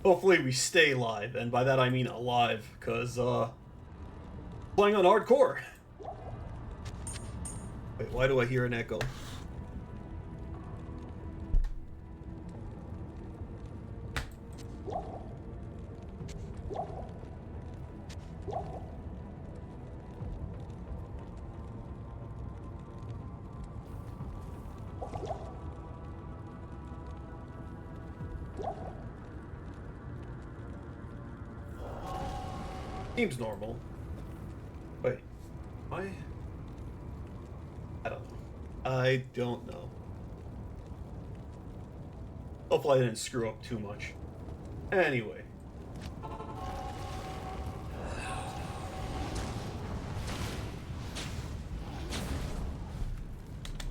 Hopefully we stay live, and by that I mean alive, because, playing on hardcore. Wait, why do I hear an echo? Seems normal. Wait, I don't know. I don't know. Hopefully I didn't screw up too much. Anyway.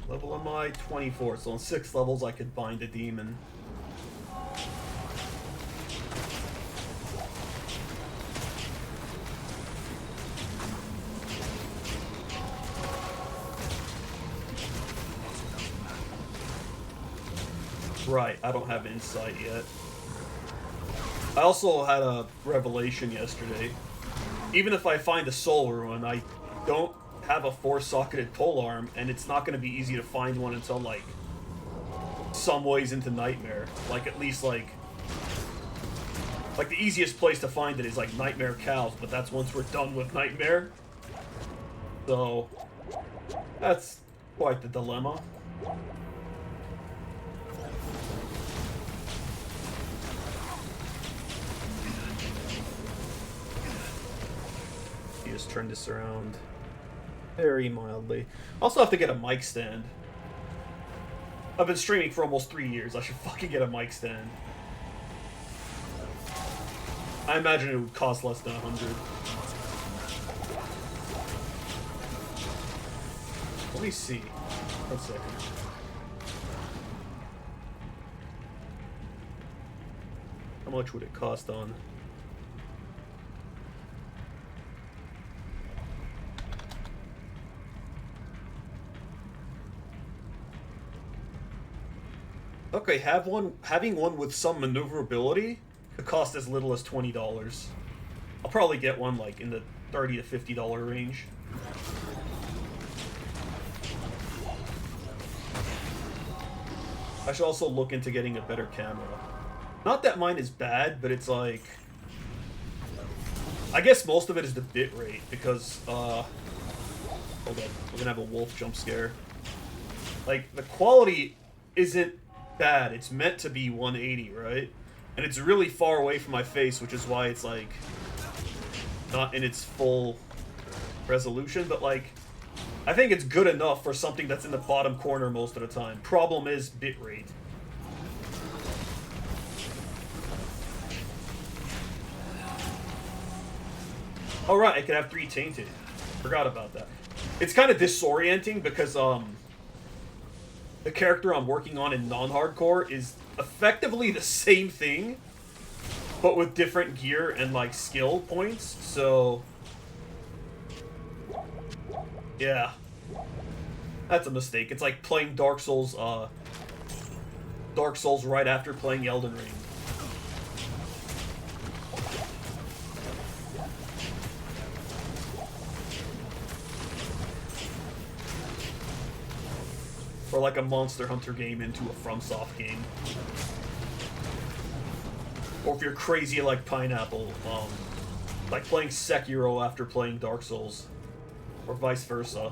Level am I? 24. So on 6 levels I could bind a demon. Right, I don't have insight yet. I also had a revelation yesterday. Even if I find a soul ruin, I don't have a 4-socketed polearm, and it's not going to be easy to find one until, like, some ways into Nightmare. Like, at least, like, the easiest place to find it is, like, Nightmare Cows, but that's once we're done with Nightmare. So, that's quite the dilemma. Just turn this around very mildly. Also have to get a mic stand. I've been streaming for almost 3 years. I should fucking get a mic stand. I imagine it would cost less than 100. Let me see. 1 second. How much would it cost on? Okay, having one with some maneuverability could cost as little as $20. I'll probably get one like in the $30 to $50 range. I should also look into getting a better camera. Not that mine is bad, but it's like, I guess most of it is the bit rate because hold up, we're gonna have a wolf jump scare. Like, the quality isn't bad. It's meant to be 180, right? And it's really far away from my face, which is why it's like not in its full resolution, but like I think it's good enough for something that's in the bottom corner most of the time. Problem is bitrate. Oh right, I could have 3 tainted. Forgot about that. It's kind of disorienting because the character I'm working on in non-hardcore is effectively the same thing, but with different gear and, like, skill points, so... yeah. That's a mistake. It's like playing Dark Souls right after playing Elden Ring. Or like a Monster Hunter game into a FromSoft game. Or if you're crazy like Pineapple, like playing Sekiro after playing Dark Souls. Or vice versa.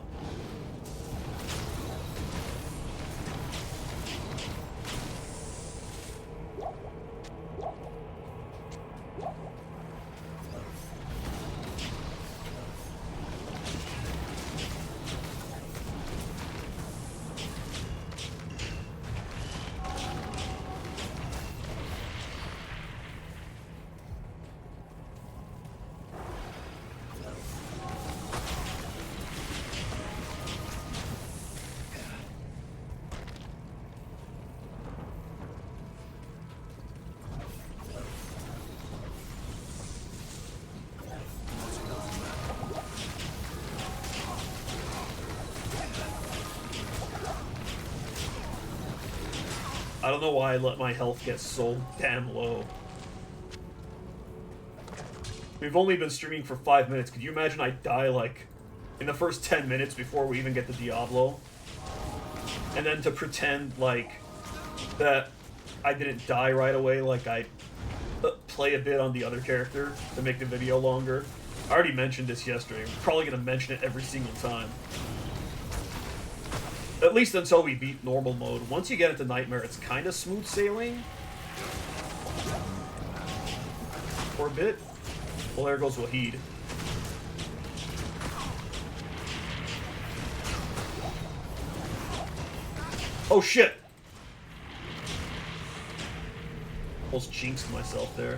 I don't know why I let my health get so damn low. We've only been streaming for 5 minutes. Could you imagine I die, like, in the first 10 minutes before we even get to Diablo? And then to pretend, like, that I didn't die right away, like I play a bit on the other character to make the video longer. I already mentioned this yesterday. I'm probably going to mention it every single time. At least until we beat normal mode. Once you get into Nightmare, it's kind of smooth sailing. For a bit. Well, there goes Wahid. Oh shit! Almost jinxed myself there.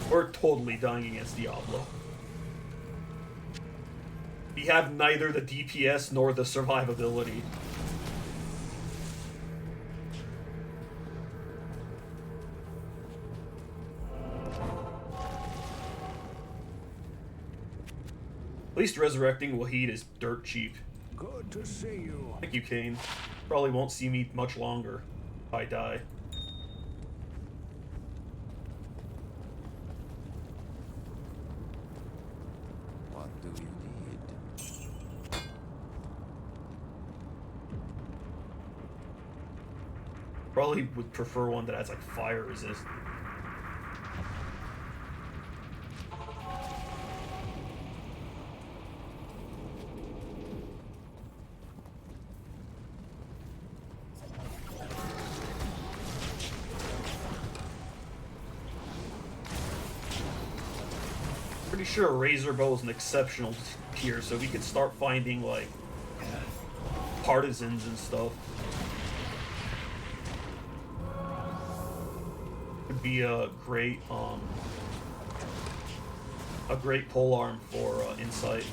We're totally dying against Diablo. We have neither the DPS nor the survivability. At least resurrecting Wahid is dirt cheap. Good to see you. Thank you, Kane. Probably won't see me much longer if I die. What do you need? Probably would prefer one that has like fire resist. Pretty sure Razor Bow is an exceptional tier, so we could start finding like partisans and stuff. Could be a great polearm for insight.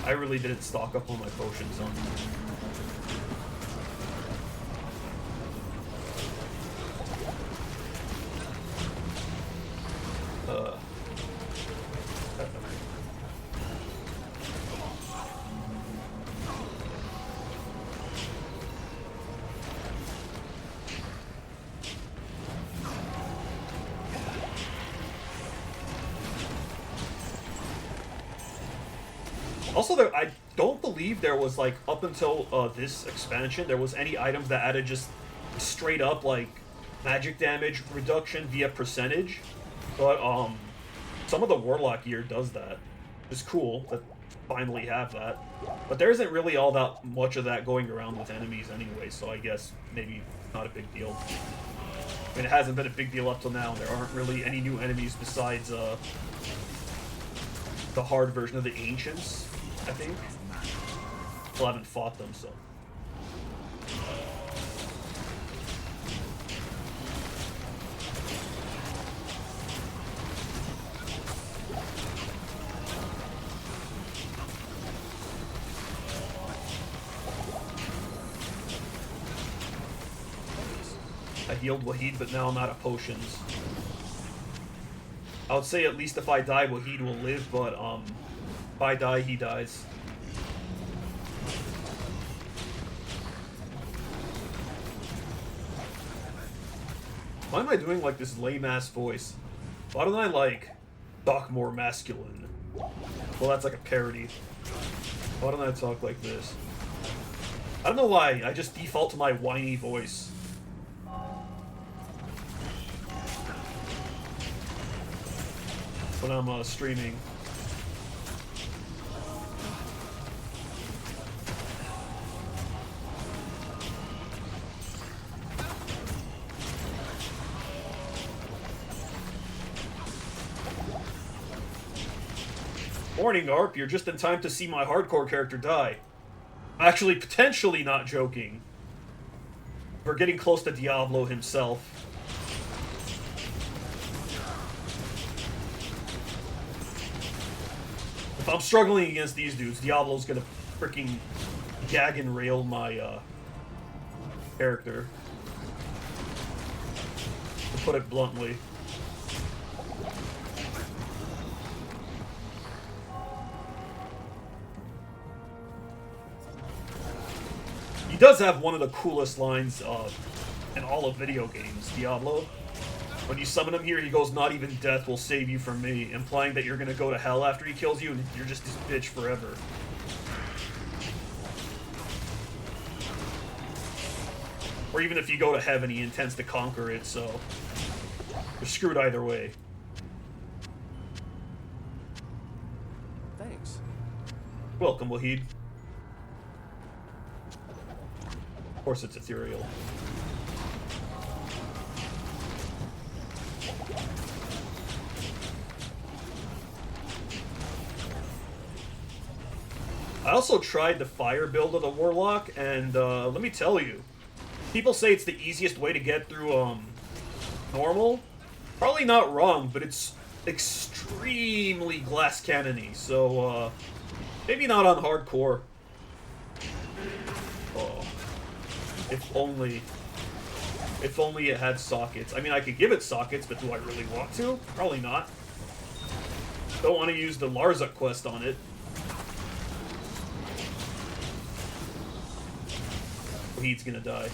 I really didn't stock up on my potions on Also, I don't believe there was, like, up until this expansion, there was any items that added just straight up, like, magic damage reduction via percentage. But, some of the Warlock gear does that. It's cool to finally have that. But there isn't really all that much of that going around with enemies anyway, so I guess maybe not a big deal. I mean, it hasn't been a big deal up till now. There aren't really any new enemies besides, the hard version of the Ancients, I think. Still haven't fought them, so. I healed Wahid, but now I'm out of potions. I would say at least if I die, Wahid will live, but if I die, he dies. Why am I doing like this lame-ass voice? Why don't I like talk more masculine? Well, that's like a parody. Why don't I talk like this? I don't know why, I just default to my whiny voice. When I'm streaming. Morning, ARP. You're just in time to see my hardcore character die. I'm actually potentially not joking. We're getting close to Diablo himself. If I'm struggling against these dudes, Diablo's gonna freaking gag and rail my character. put it bluntly. He does have one of the coolest lines in all of video games, Diablo. When you summon him here, he goes, "Not even death will save you from me," implying that you're gonna go to hell after he kills you and you're just this bitch forever. Or even if you go to heaven, he intends to conquer it, so you're screwed either way. Thanks. Welcome, Wahid. Of course it's ethereal. I also tried the fire build of the Warlock, and let me tell you, people say it's the easiest way to get through normal. Probably not wrong, but it's extremely glass cannony, so maybe not on hardcore. Oh, if only it had sockets. I mean, I could give it sockets, but do I really want to? Probably not. Don't want to use the Larza quest on it. He's gonna die.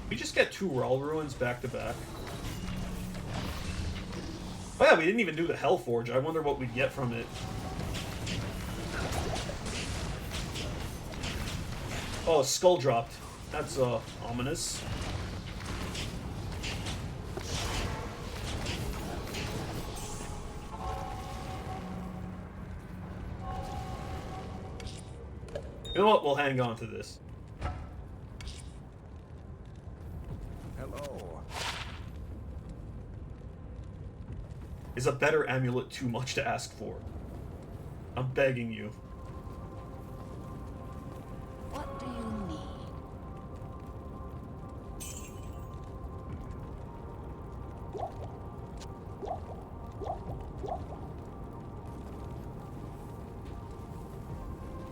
We just get 2 Raw Ruins back to back. Oh yeah, we didn't even do the Hellforge. I wonder what we'd get from it. Oh, skull dropped. That's ominous. You know what? We'll hang on to this. Hello. Is a better amulet too much to ask for? I'm begging you. What do you need?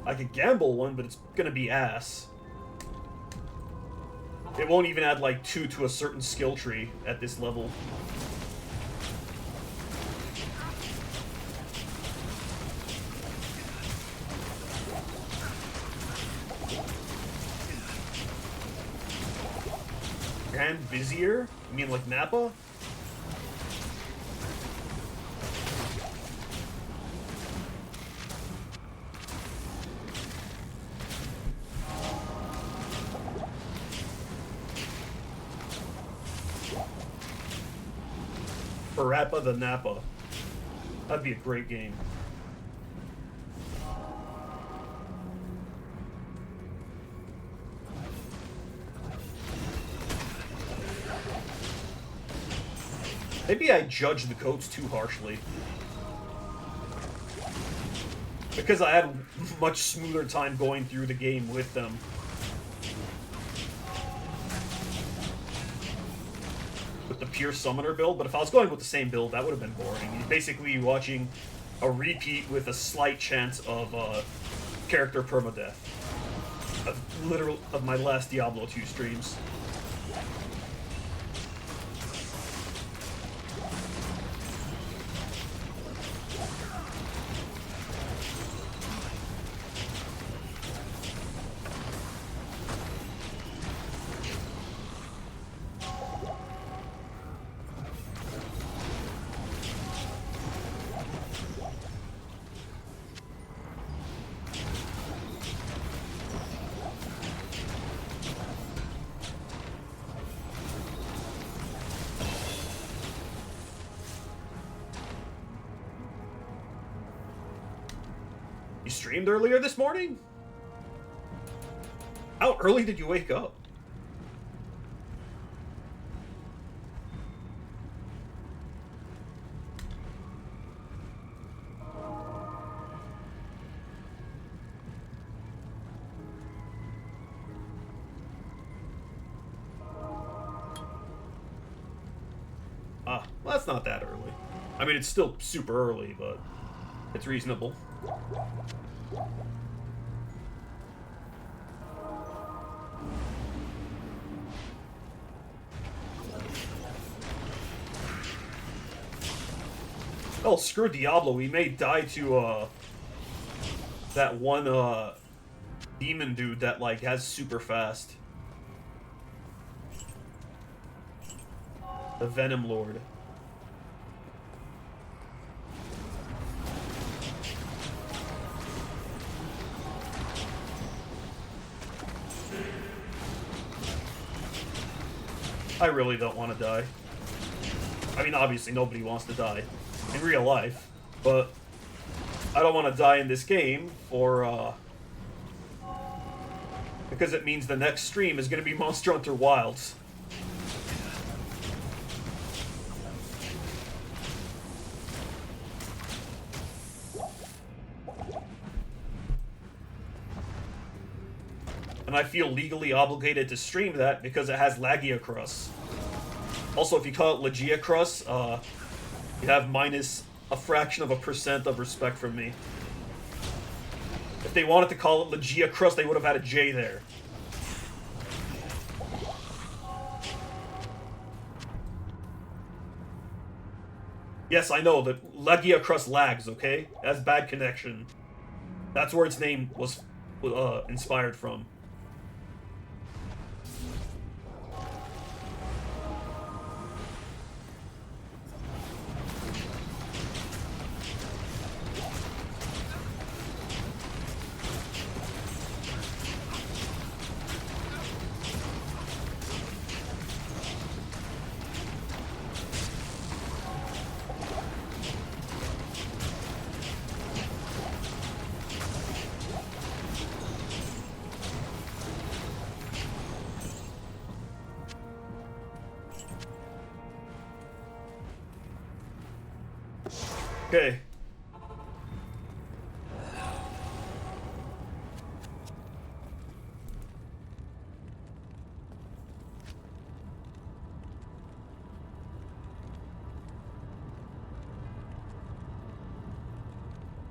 I could gamble one, but it's gonna be ass. It won't even add like 2 to a certain skill tree at this level. Grand Vizier? You mean like Nappa? Parappa the Nappa. That'd be a great game. Maybe I judge the coats too harshly. Because I had a much smoother time going through the game with them. With the pure summoner build, but if I was going with the same build, that would have been boring. You're basically watching a repeat with a slight chance of character permadeath. Of my last Diablo 2 streams. You streamed earlier this morning? How early did you wake up? Well, that's not that early. I mean, it's still super early, but it's reasonable. Oh, screw Diablo. We may die to, that one, demon dude that, like, has super fast. The Venom Lord. I really don't want to die. I mean, obviously nobody wants to die in real life, but I don't want to die in this game for, because it means the next stream is going to be Monster Hunter Wilds. And I feel legally obligated to stream that because it has Lagiacrus. Also, if you call it Lagiacrus, you have minus a fraction of a % of respect from me. If they wanted to call it Lagiacrus, they would have had a J there. Yes, I know that Lagiacrus lags, okay? It has bad connection. That's where its name was inspired from. Okay.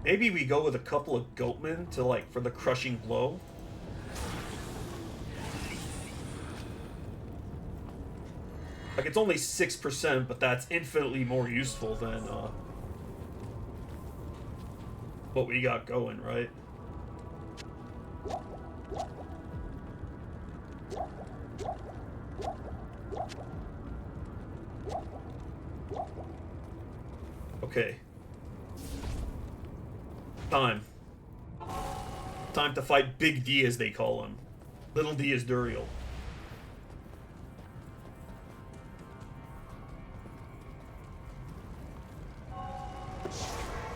Maybe we go with a couple of goatmen to, like, for the crushing blow. Like, it's only 6%, but that's infinitely more useful than, what we got going, right? Okay. Time to fight Big D, as they call him. Little D is Duriel.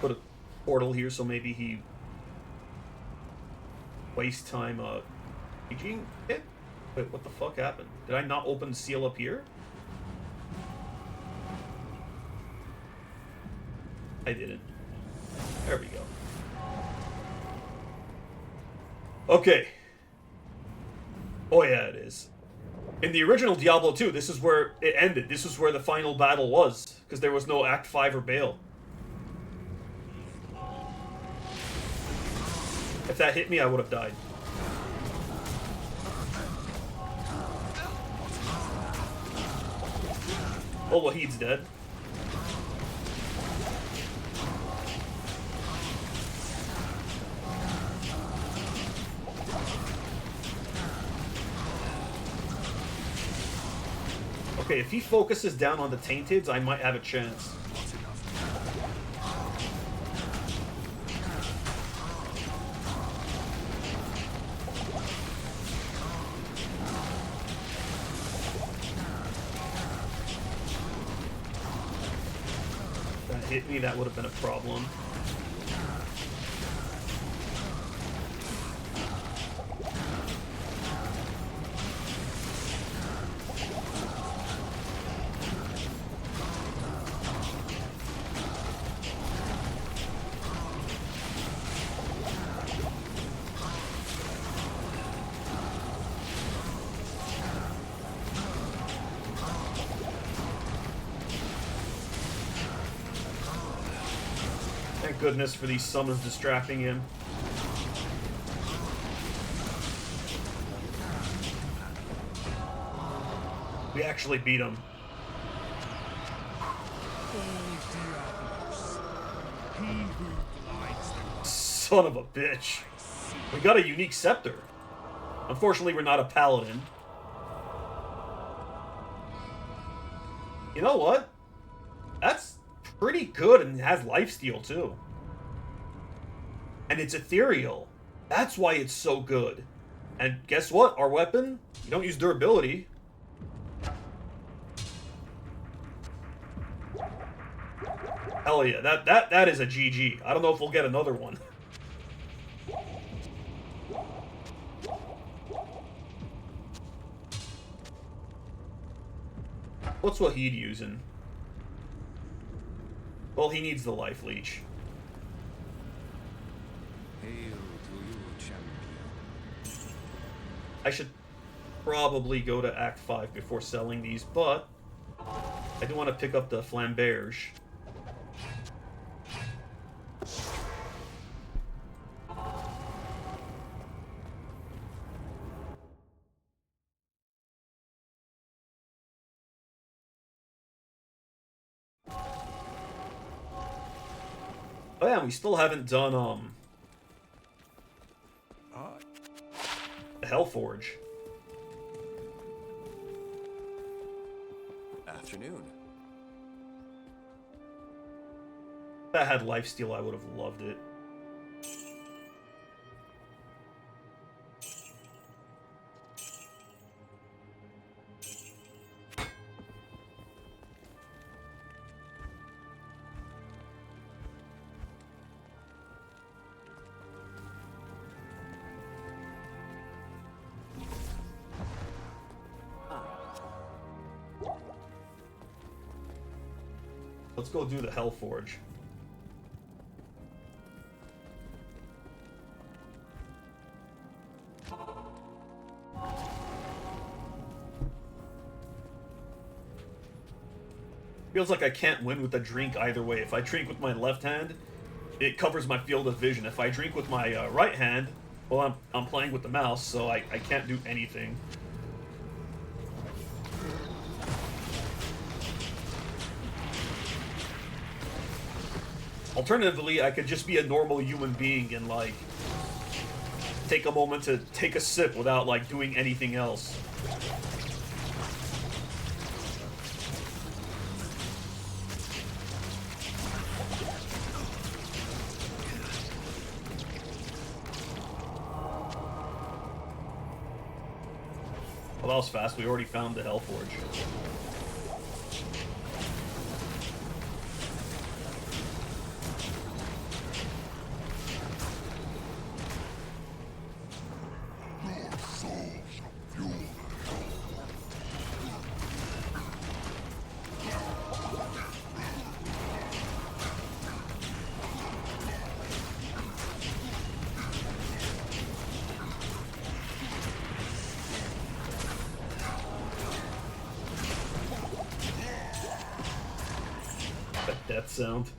Put a portal here so maybe he wastes time aging it? Wait, what the fuck happened? Did I not open the seal up here? I didn't. There we go. Okay. Oh yeah, it is. In the original Diablo 2, this is where it ended. This is where the final battle was, because there was no Act 5 or Baal. If that hit me, I would have died. Oh, Wahid's dead. Okay, if he focuses down on the Tainteds, I might have a chance. If that hit me, that would have been a problem. Thank goodness for these summons distracting him. We actually beat him. Son of a bitch. We got a unique scepter. Unfortunately, we're not a paladin. You know what? That's pretty good and it has lifesteal too. And it's ethereal. That's why it's so good. And guess what? Our weapon, you don't use durability. Hell yeah, that is a GG. I don't know if we'll get another one. What's Wahid using? Well, he needs the life leech. Hail to you, champion. I should probably go to Act 5 before selling these, but I do want to pick up the flamberge. Oh yeah, we still haven't done the Hellforge. Afternoon. If that had lifesteal, I would have loved it. Let's go do the Hellforge. Feels like I can't win with a drink either way. If I drink with my left hand, it covers my field of vision. If I drink with my right hand, well, I'm playing with the mouse, so I can't do anything. Alternatively, I could just be a normal human being and, like, take a moment to take a sip without, like, doing anything else. Well, that was fast. We already found the Hellforge. That sound.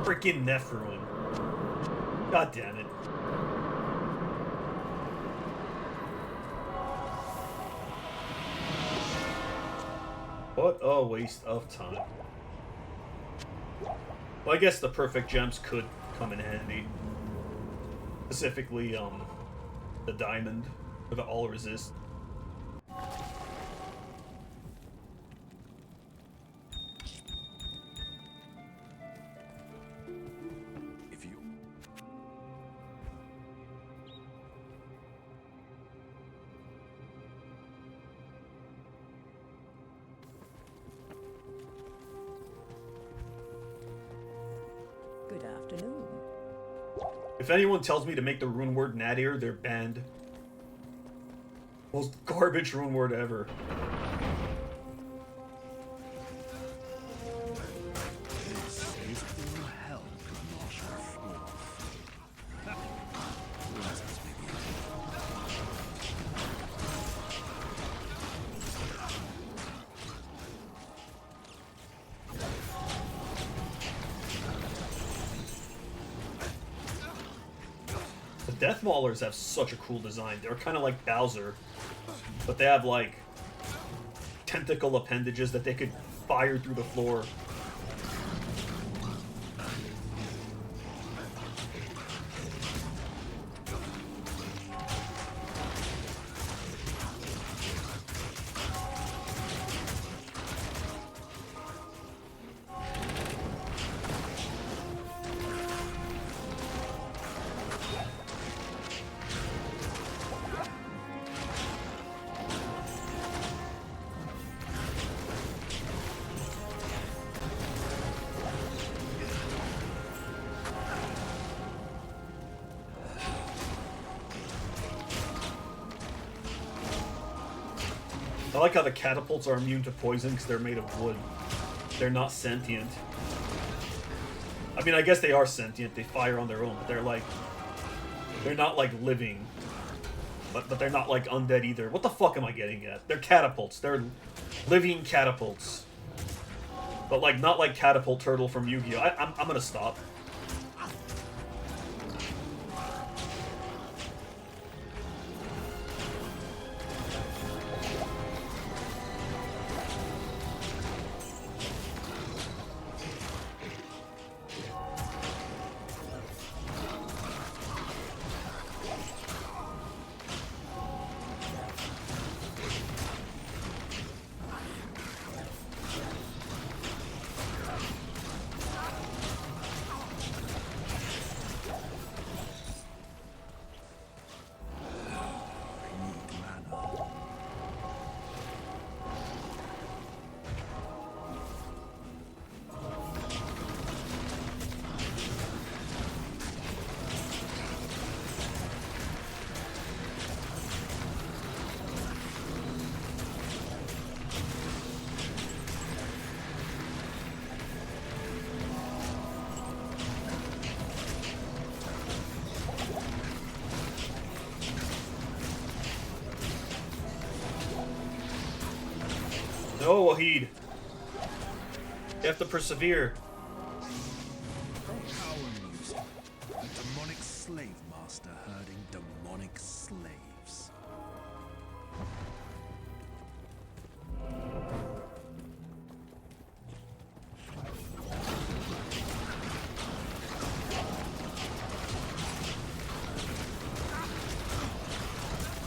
Freaking Nephilim. God damn it. What a waste of time. Well, I guess the perfect gems could come in handy. Specifically, the diamond, or the all resist. If you... Good afternoon. If anyone tells me to make the rune word Nadir, they're banned. Most garbage rune word ever. Death Maulers have such a cool design. They're kind of like Bowser, but they have like tentacle appendages that they could fire through the floor. I like how the catapults are immune to poison because they're made of wood. They're not sentient. I mean, I guess they are sentient. They fire on their own, but they're not like living. But they're not like undead either. What the fuck am I getting at? They're catapults. They're living catapults. But like not like Catapult Turtle from Yu-Gi-Oh! I'm gonna stop. No, Wahid. You have to persevere. Power music. A demonic slave master herding demonic slaves.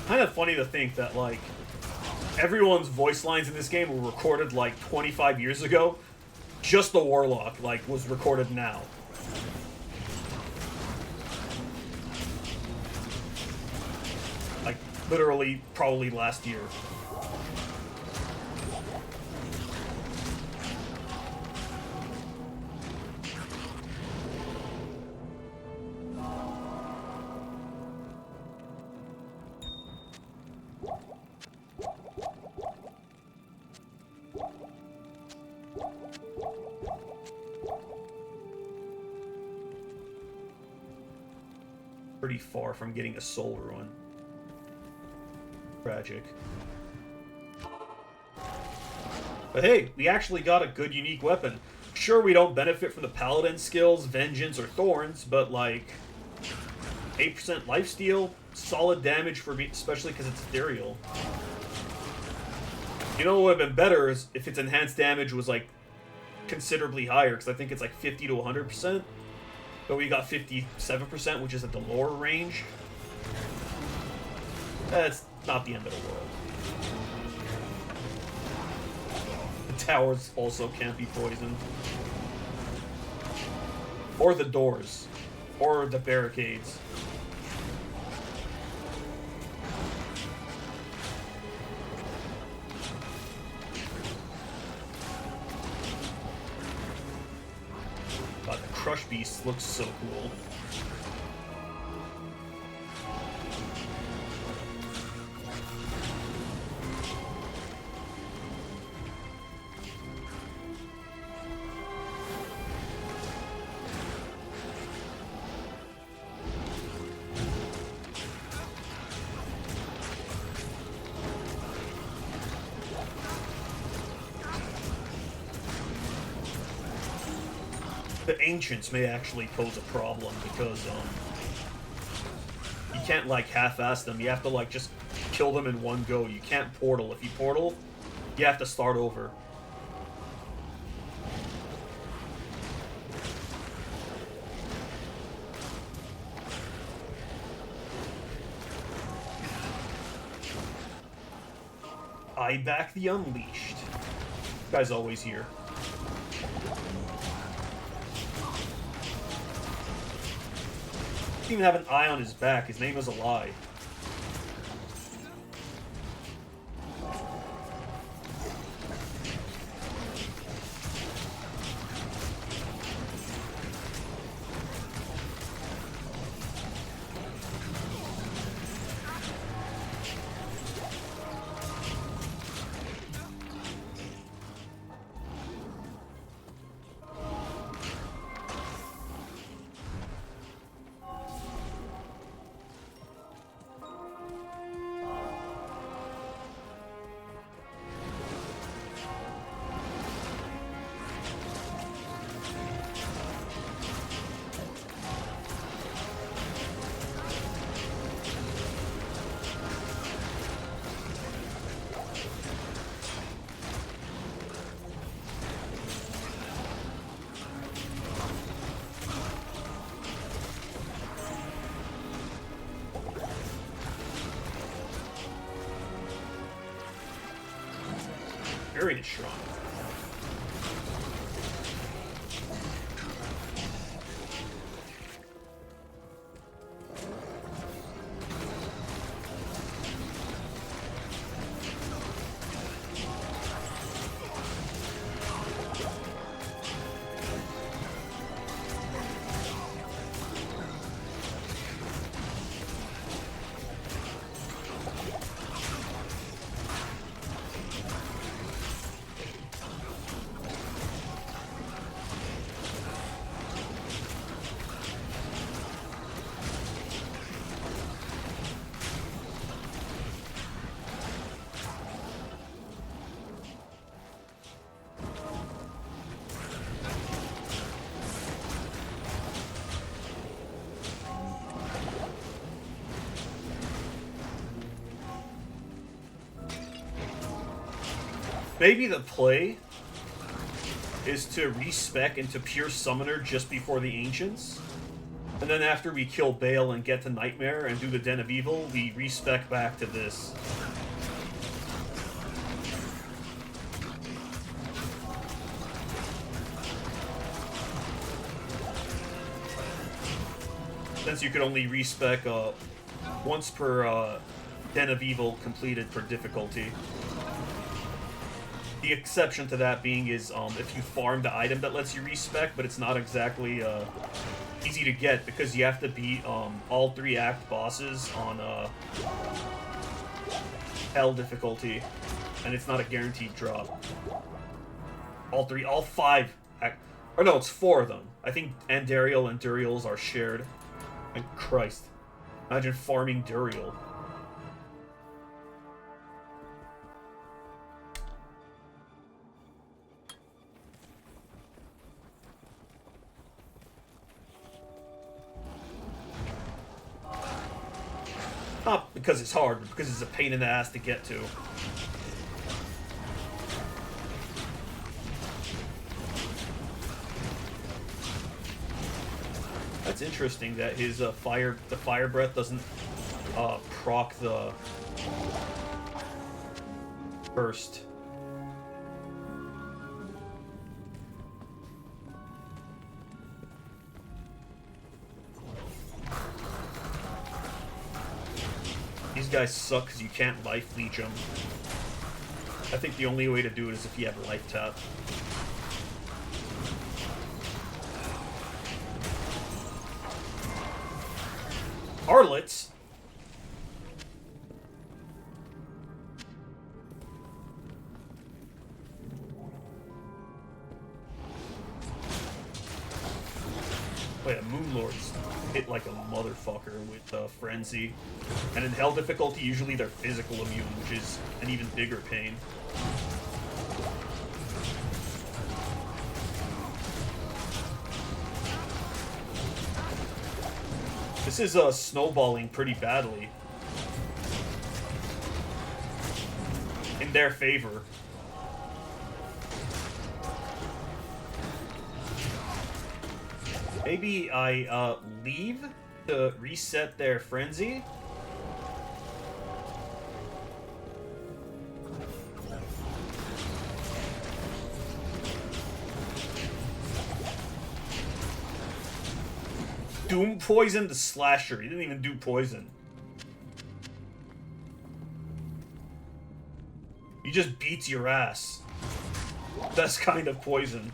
Kind of funny to think that, like, everyone's voice lines in this game were recorded, like, 25 years ago. Just the Warlock, like, was recorded now. Like, literally, probably last year. Pretty far from getting a soul ruin. Tragic. But hey, we actually got a good unique weapon. Sure, we don't benefit from the paladin skills, vengeance, or thorns, but like 8% lifesteal, solid damage for me, especially because it's ethereal. You know what would have been better is if its enhanced damage was like considerably higher, because I think it's like 50 to 100%. But we got 57%, which is at the lower range. That's not the end of the world. The towers also can't be poisoned. Or the doors. Or the barricades. God, the Crush Beast looks so cool. The Ancients may actually pose a problem because, You can't, like, half-ass them. You have to, like, just kill them in one go. You can't portal. If you portal, you have to start over. I back the Unleashed. Guy's always here. Doesn't even have an eye on his back. His name is a lie. Very strong. Maybe the play is to respec into pure summoner just before the Ancients. And then after we kill Bale and get to Nightmare and do the Den of Evil, we respec back to this. Since you could only respec once per Den of Evil completed per difficulty. The exception to that being is if you farm the item that lets you respec, but it's not exactly easy to get because you have to beat all 3 act bosses on Hell difficulty, and it's not a guaranteed drop. All 5 or no, it's 4 of them. I think Andariel and Duriel's are shared. And Christ, imagine farming Duriel. Not because it's hard, but because it's a pain in the ass to get to. That's interesting that his the fire breath doesn't proc the burst. These guys suck because you can't life leech them. I think the only way to do it is if you have a life tap. Harlots? Wait, Moonlords hit like a motherfucker with Frenzy. And in Hell difficulty, usually they're physical immune, which is an even bigger pain. This is snowballing pretty badly. In their favor. Maybe I leave to reset their frenzy? Doom poison the slasher. He didn't even do poison. He just beats your ass. Best kind of poison.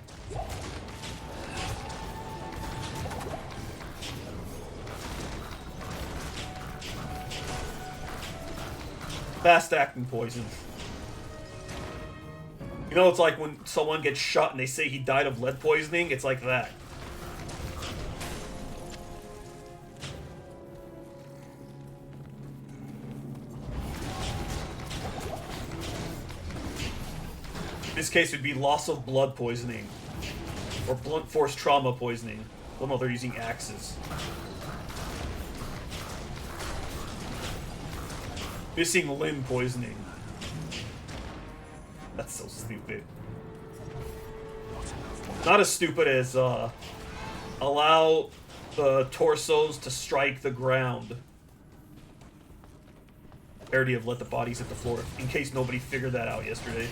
Fast acting poison. You know, it's like when someone gets shot and they say he died of lead poisoning. It's like that. In this case, it would be loss of blood poisoning. Or blunt force trauma poisoning. Well, no, they're using axes. Missing limb poisoning. That's so stupid. Not as stupid as, allow the torsos to strike the ground. Parody of let the bodies hit the floor, in case nobody figured that out yesterday.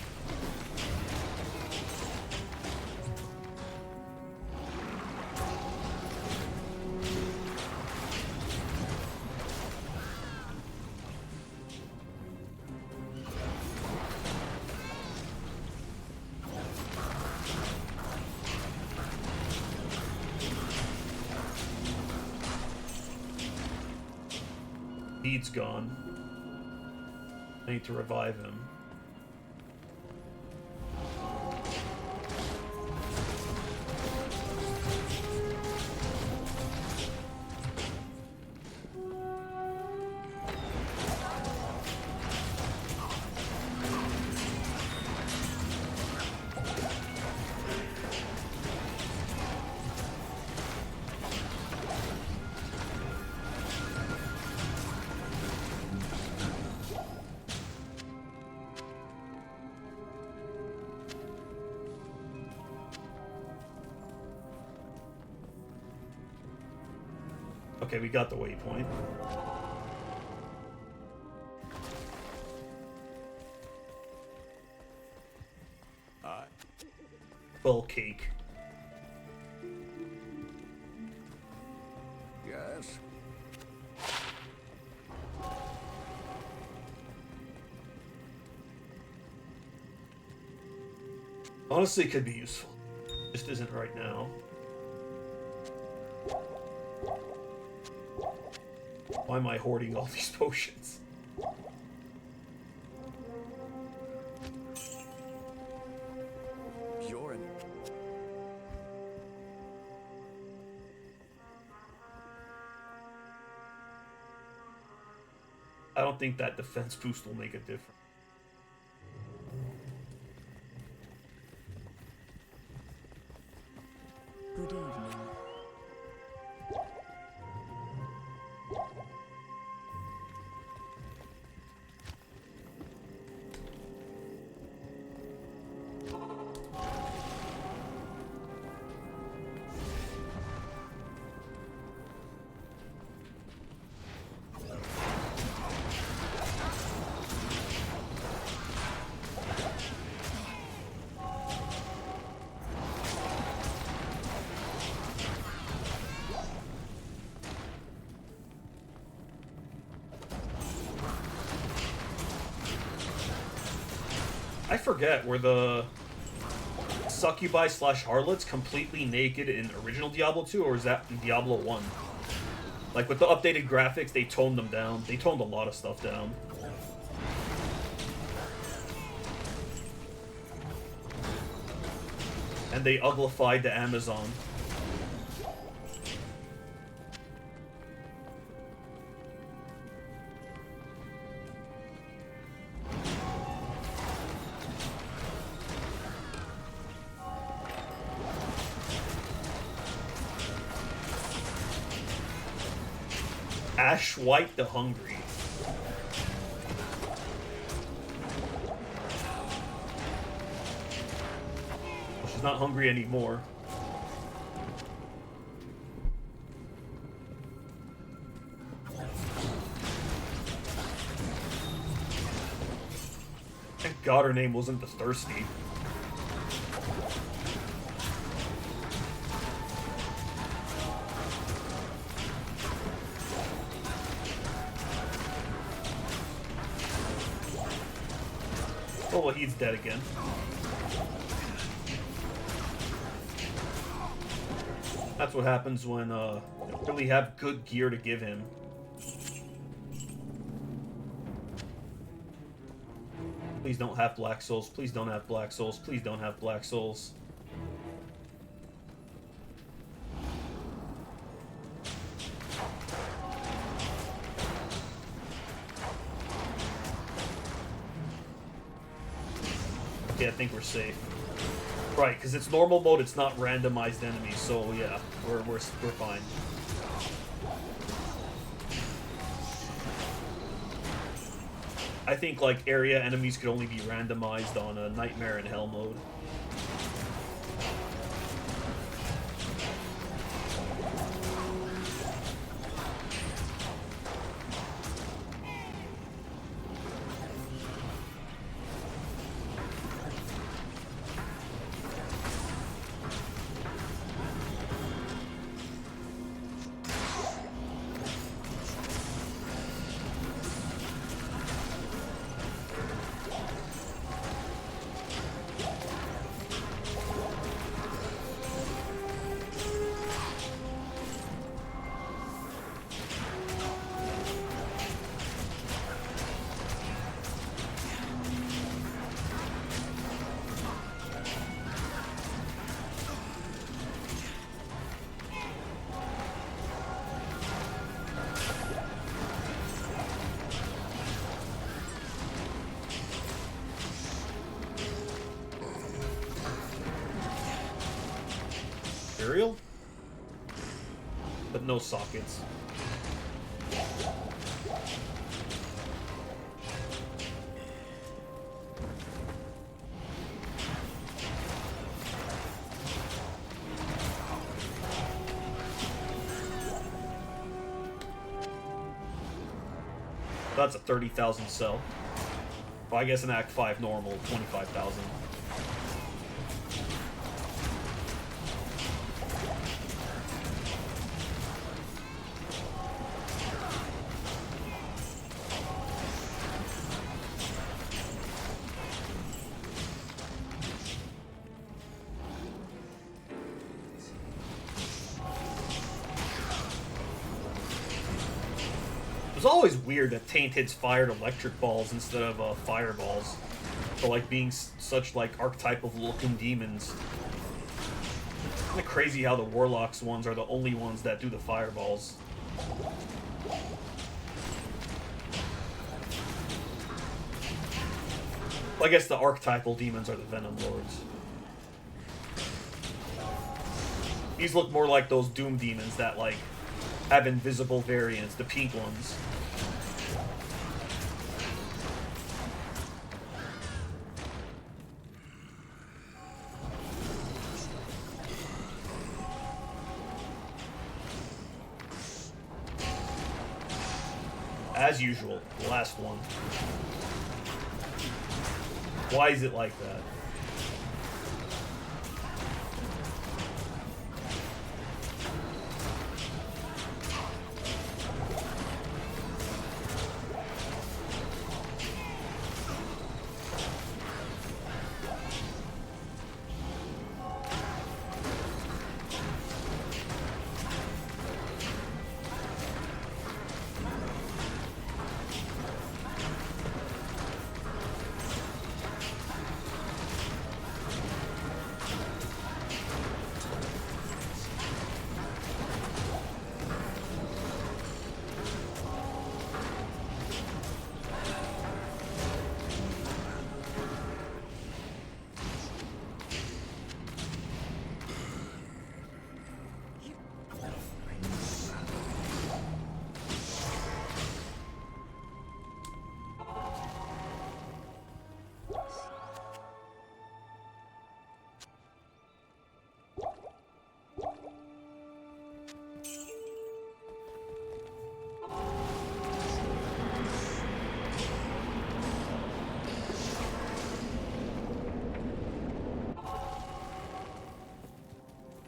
Bede's gone. I need to revive him. Okay, we got the waypoint. Full cake. Yes. Honestly, could be useful. Just isn't right now. Why am I hoarding all these potions? You're in. I don't think that defense boost will make a difference. Good evening. I forget, were the succubi slash harlots completely naked in original Diablo 2, or is that in Diablo 1? Like, with the updated graphics, they toned them down. They toned a lot of stuff down. And they uglified the Amazon. Ash White the Hungry. Well, she's not hungry anymore. Thank God her name wasn't the Thirsty. Oh, well, he's dead again. That's what happens when, you don't really have good gear to give him. Please don't have Black Souls. Please don't have Black Souls. Please don't have Black Souls. Okay, I think we're safe. Right, because it's normal mode, it's not randomized enemies, so yeah, we're fine. I think, like, area enemies could only be randomized on a Nightmare in Hell mode. Material? But no sockets. That's a 30,000 cell. Well, I guess in Act 5 normal, 25,000. It was always weird that Tainted's fired electric balls instead of fireballs, for like being such like archetypal looking demons. Kind of crazy how the Warlocks ones are the only ones that do the fireballs. Well, I guess the archetypal demons are the Venom Lords. These look more like those Doom demons that like have invisible variants, the pink ones. As usual, the last one. Why is it like that?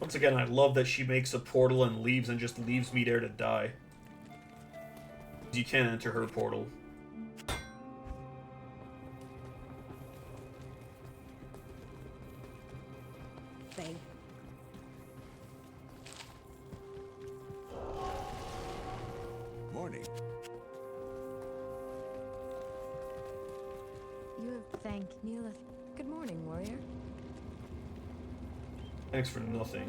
Once again, I love that she makes a portal and leaves and just leaves me there to die. You can't enter her portal. Thank Morning. You have thank Neela. Good morning, warrior. Thanks for nothing.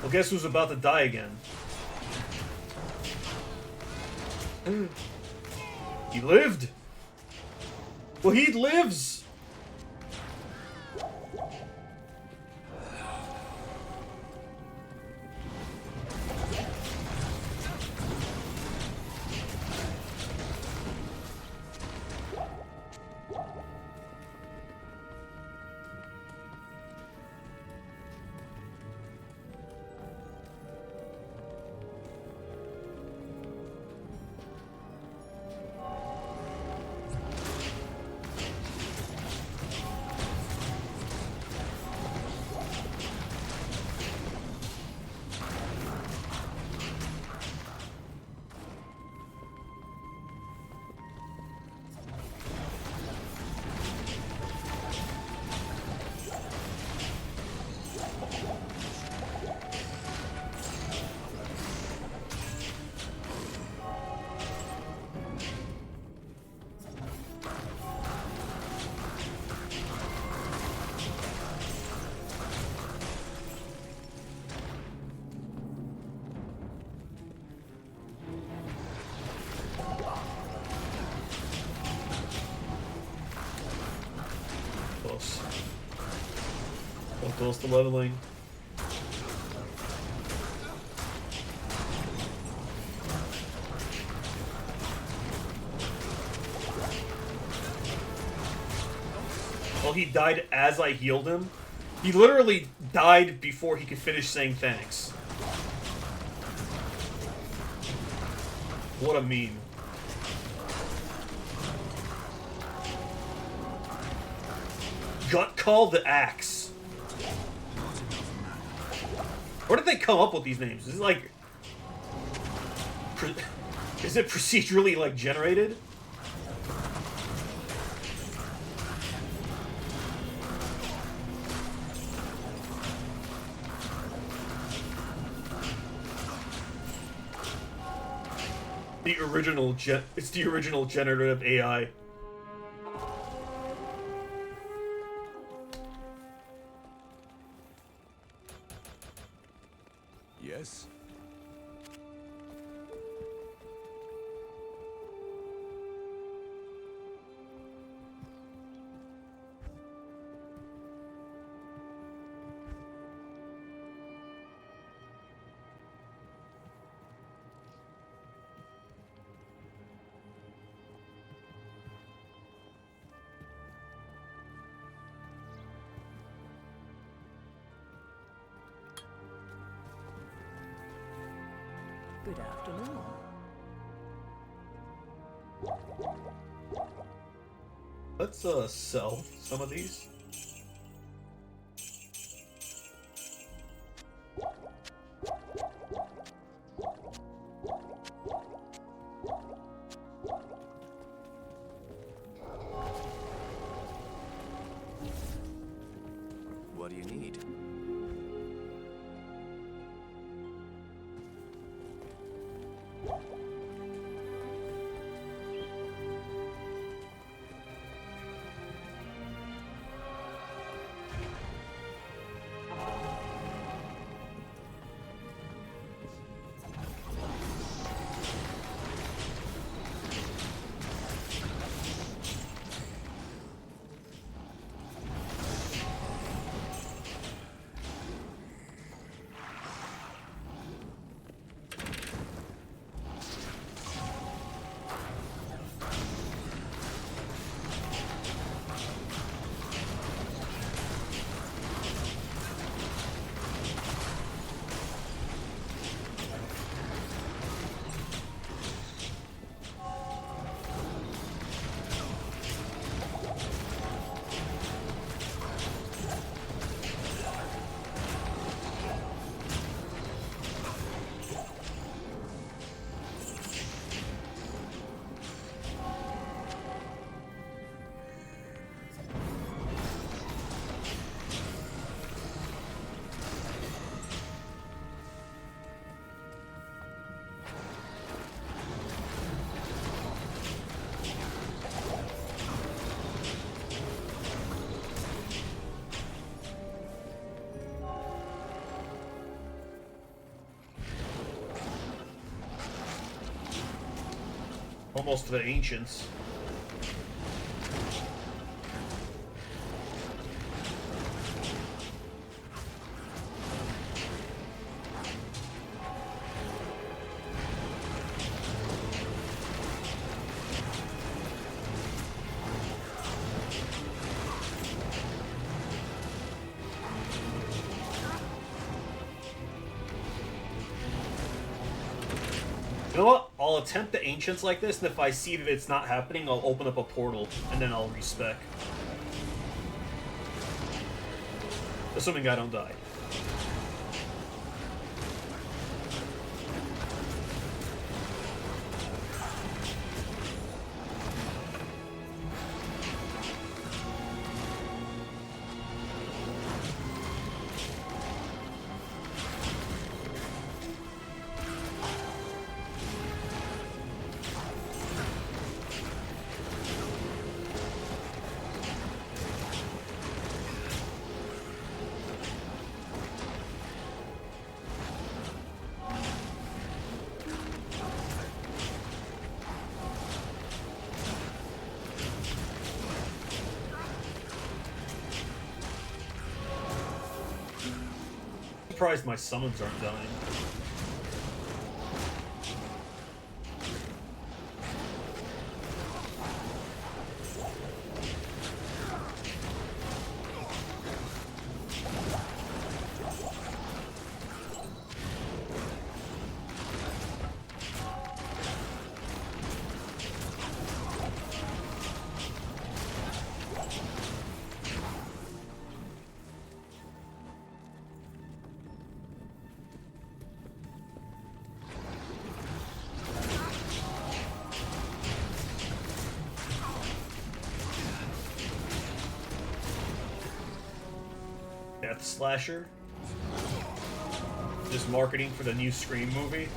Well, guess who's about to die again? He lived! Well, he lives! Close. So close to leveling. Well, he died as I healed him. He literally died before he could finish saying thanks. What a meme. Gut call the axe. Where did they come up with these names? Is it like... Is it procedurally, like, generated? It's the original generative AI. Yes? Good afternoon. Let's sell some of these. What do you need? almost to the ancients. You know what? I'll attempt the ancients like this, and if I see that it's not happening, I'll open up a portal, and then I'll respec. Assuming I don't die. Surprised my summons aren't dying. Death Slasher. Just marketing for the new Scream movie.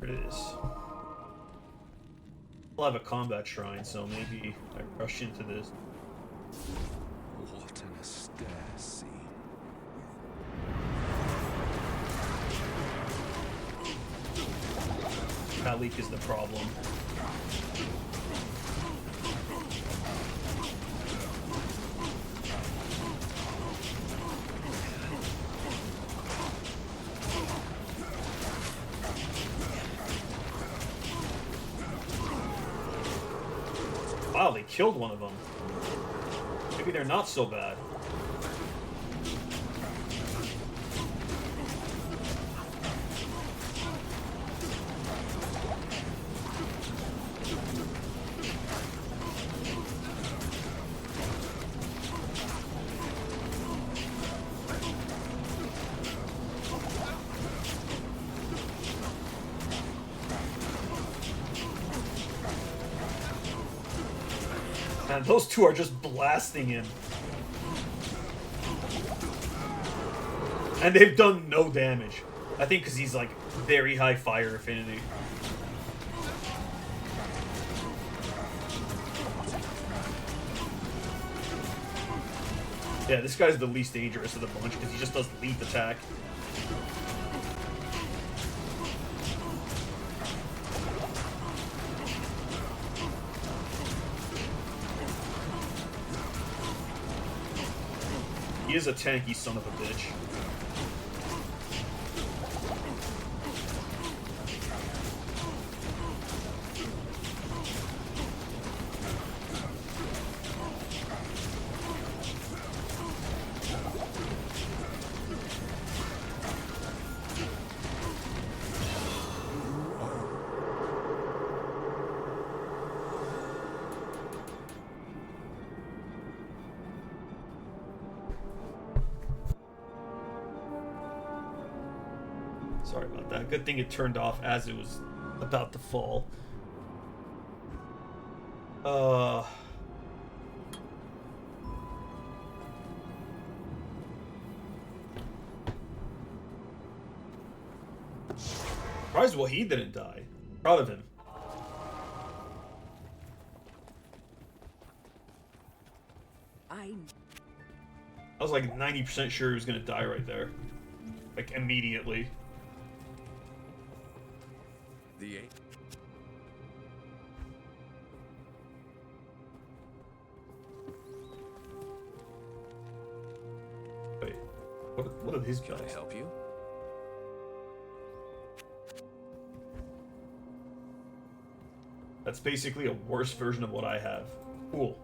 It is. I'll have a combat shrine, so maybe I rush into this. What an austere scene. That leak is the problem. Wow, they killed one of them. Maybe they're not so bad. And those two are just blasting him. And they've done no damage. I think because he's like very high fire affinity. Yeah, this guy's the least dangerous of the bunch because he just does leap attack. He is a tanky son of a bitch. Sorry about that. Good thing it turned off as it was about to fall. Surprised Wahid didn't die. Proud of him. I was like 90% sure he was gonna die right there. Like immediately. The eight. Wait, what are his Can I jobs? help you? That's basically a worse version of what I have. Cool.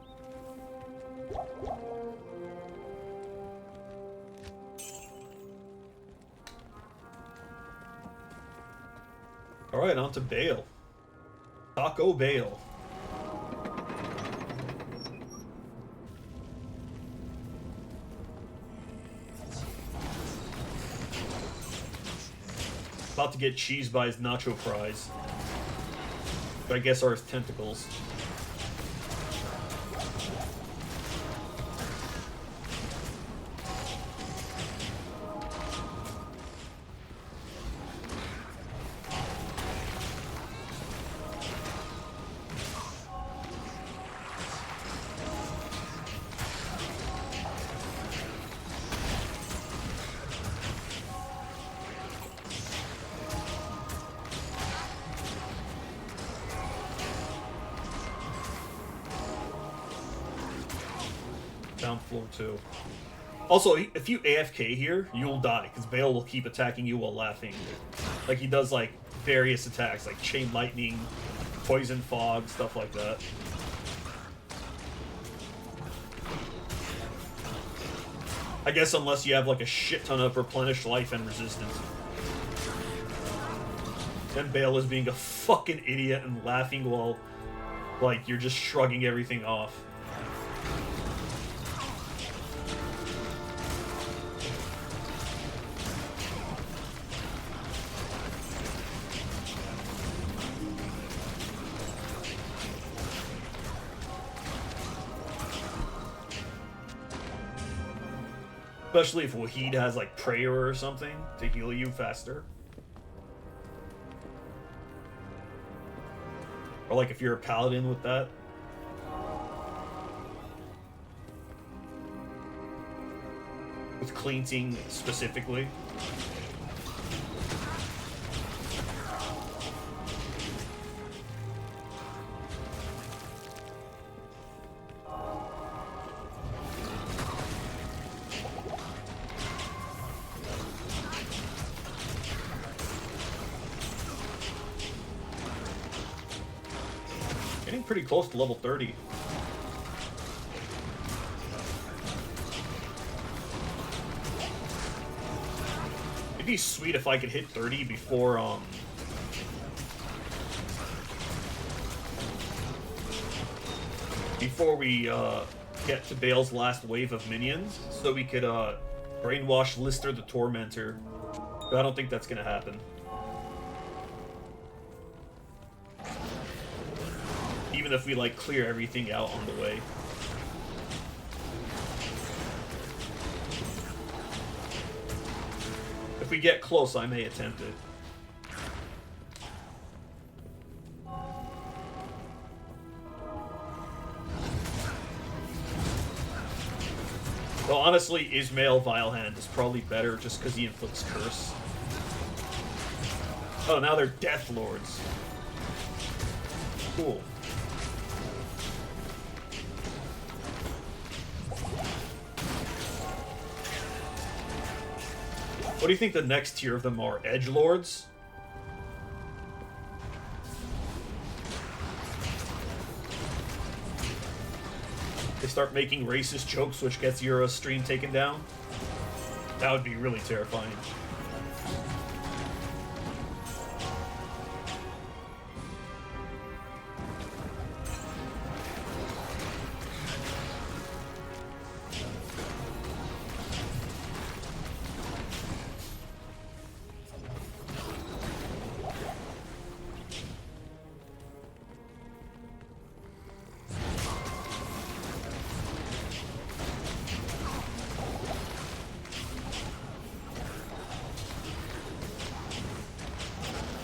Alright, on to Bale. Taco Bale. About to get cheesed by his nacho fries. But I guess are his tentacles. Down floor 2. Also, if you AFK here, you'll die, because Bale will keep attacking you while laughing. Like, he does, like, various attacks, like Chain Lightning, Poison Fog, stuff like that. I guess unless you have, like, a shit ton of replenished life and resistance. Then Bale is being a fucking idiot and laughing while, like, you're just shrugging everything off. Especially if Wahid has, like, prayer or something to heal you faster. Or, like, if you're a paladin with that. With cleansing specifically. Getting pretty close to level 30. It'd be sweet if I could hit 30 before, before we, get to Bale's last wave of minions, so we could, brainwash Lister the Tormentor. But I don't think that's gonna happen. Even if we, like, clear everything out on the way. if we get close, I may attempt it. Though honestly, Ismail Vilehand is probably better just because he inflicts curse. Oh, now they're Death Lords. Cool. What do you think the next tier of them are? Edgelords? They start making racist jokes, which gets your stream taken down? That would be really terrifying.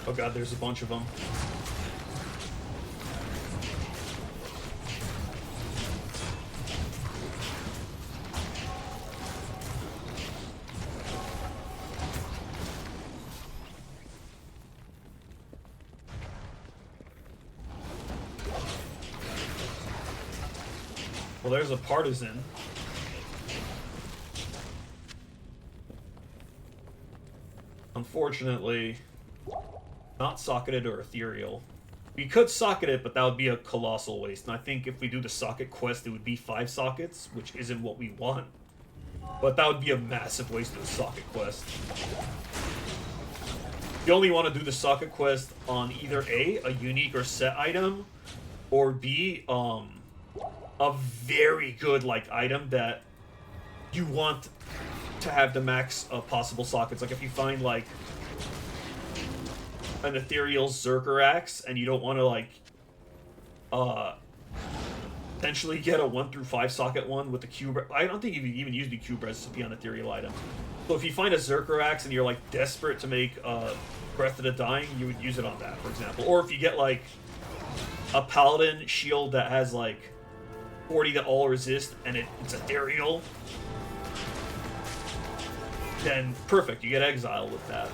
Oh god, there's a bunch of them. Well, there's a partisan. Unfortunately, not socketed or ethereal. We could socket it, but that would be a colossal waste. And I think if we do the socket quest, it would be 5 sockets, which isn't what we want. But that would be a massive waste of the socket quest. You only want to do the socket quest on either A, unique or set item, or B, a very good like item that you want to have the max of possible sockets. Like if you find like an ethereal Zerker axe and you don't want to like potentially get a 1 through 5 socket one with the cube. I don't think you even use the cube res to be on ethereal item. So if you find a Zerker axe and you're like desperate to make Breath of the Dying, you would use it on that, for example. Or if you get like a paladin shield that has like 40 to all resist and it's ethereal, then perfect, you get exiled with that.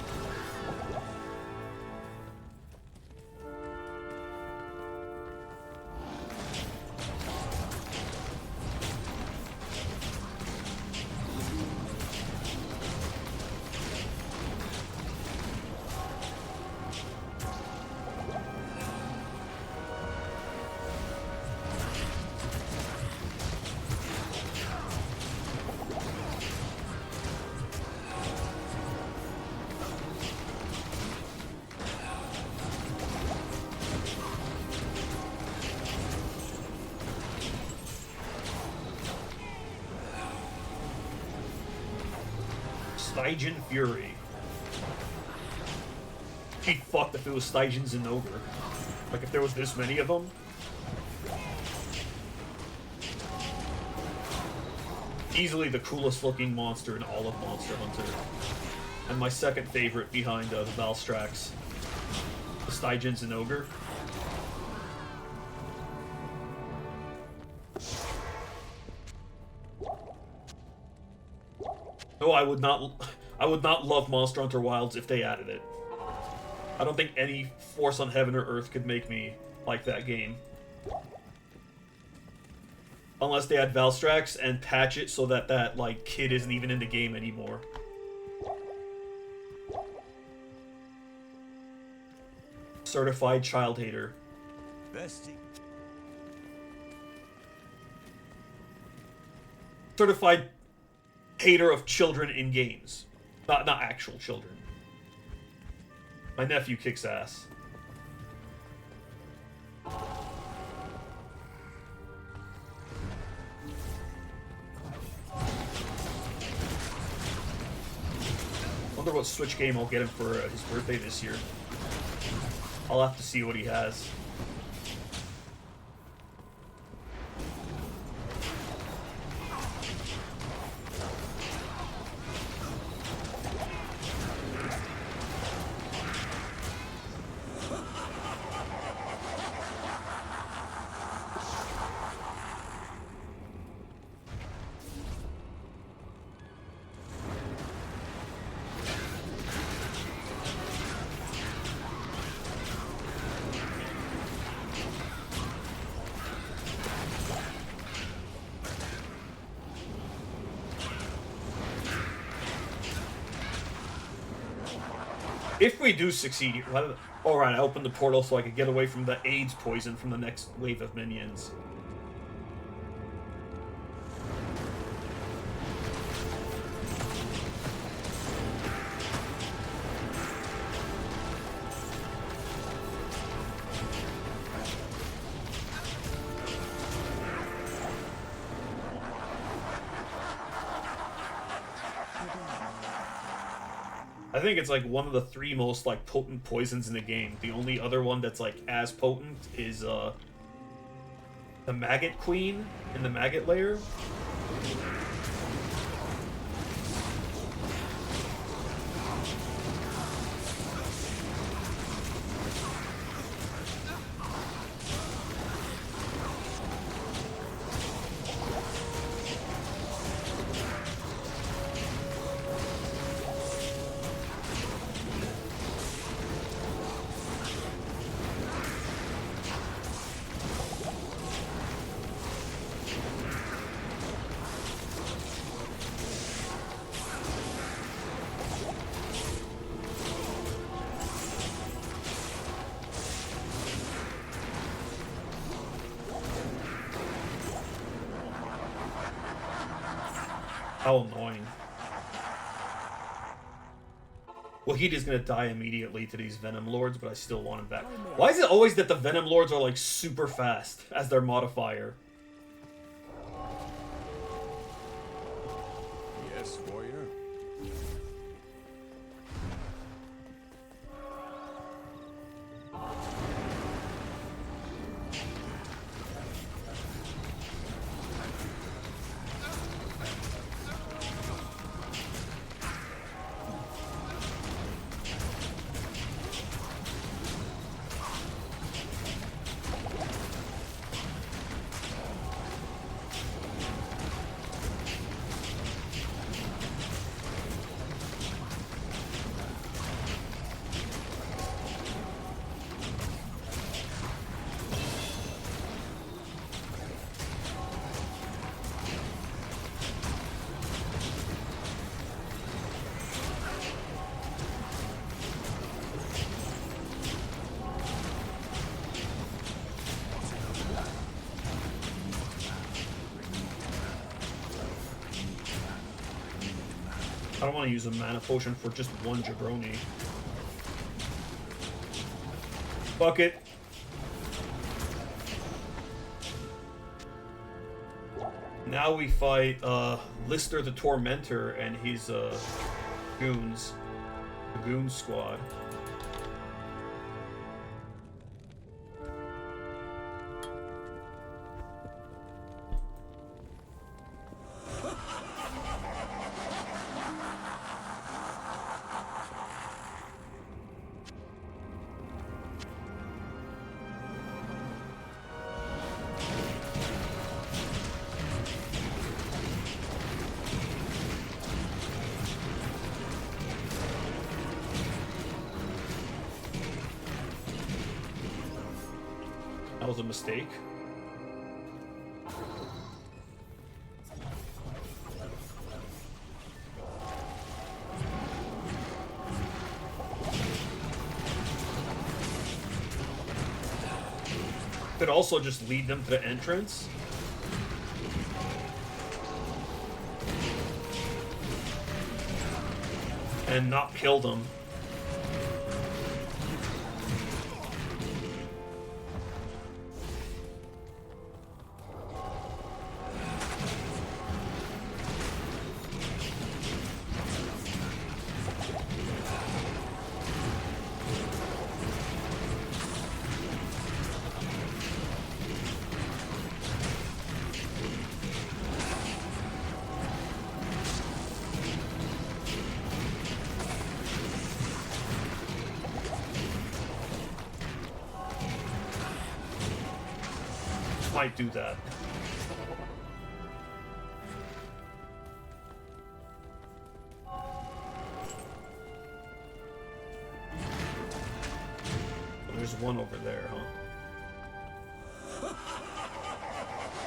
Stygian Fury. Be fucked if it was Stygians and Ogre. Like if there was this many of them. Easily the coolest looking monster in all of Monster Hunter. And my second favorite behind the Valstrax. The Stygians and Ogre. No, I would not love Monster Hunter Wilds if they added it. I don't think any force on heaven or earth could make me like that game. Unless they add Valstrax and patch it so that that, like, kid isn't even in the game anymore. Certified child hater. Bestie. Certified hater of children in games. Not actual children. My nephew kicks ass. Wonder what Switch game I'll get him for his birthday this year. I'll have to see what he has. If we do succeed, alright, I opened the portal so I could get away from the AIDS poison from the next wave of minions. I think it's like one of the 3 most like potent poisons in the game. The only other one that's like as potent is the Maggot Queen in the Maggot Lair. How annoying. Well, he is gonna die immediately to these Venom Lords, but I still want him back. Why is it always that the Venom Lords are like super fast as their modifier? Yes, warrior. I don't want to use a mana potion for just one jabroni. Fuck it. Now we fight Lister the Tormentor and his goons. The Goon Squad. That was a mistake. Could also just lead them to the entrance. And not kill them. Might do that. There's one over there, huh?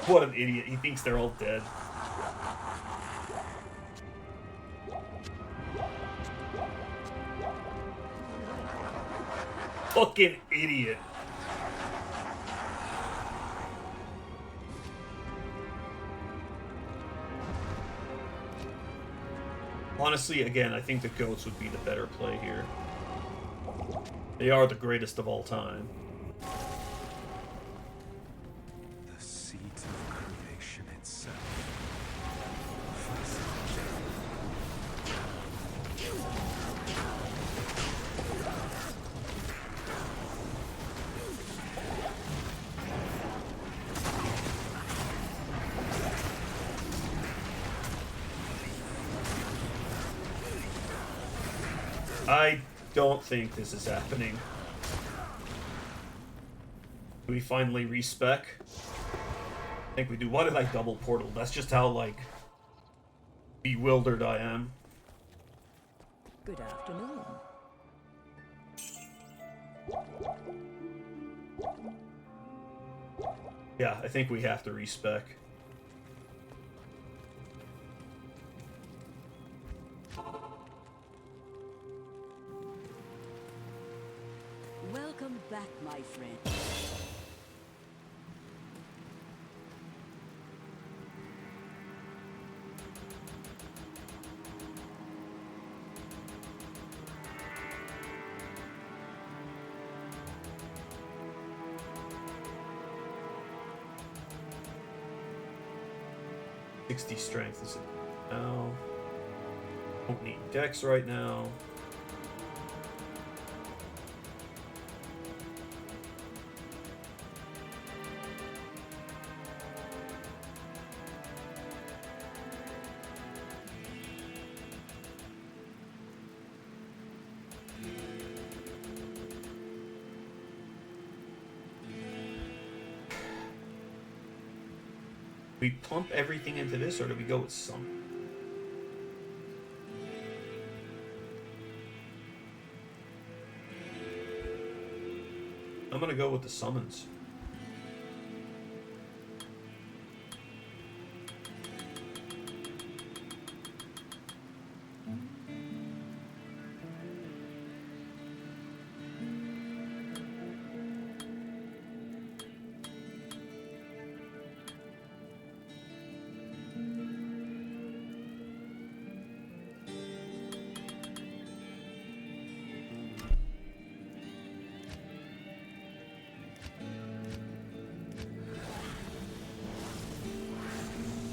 What an idiot. He thinks they're all dead. fucking idiot. Honestly, again, I think the goats would be the better play here. They are the greatest of all time. The seat of creation itself. I don't think this is happening. Do we finally respec? I think we do. Why did I double portal? That's just how, like, bewildered I am. Good afternoon. Yeah, I think we have to respec. Welcome back, my friend. .60 strength is it now? Don't need dex right now. We pump everything into this, or do we go with some? I'm gonna go with the summons.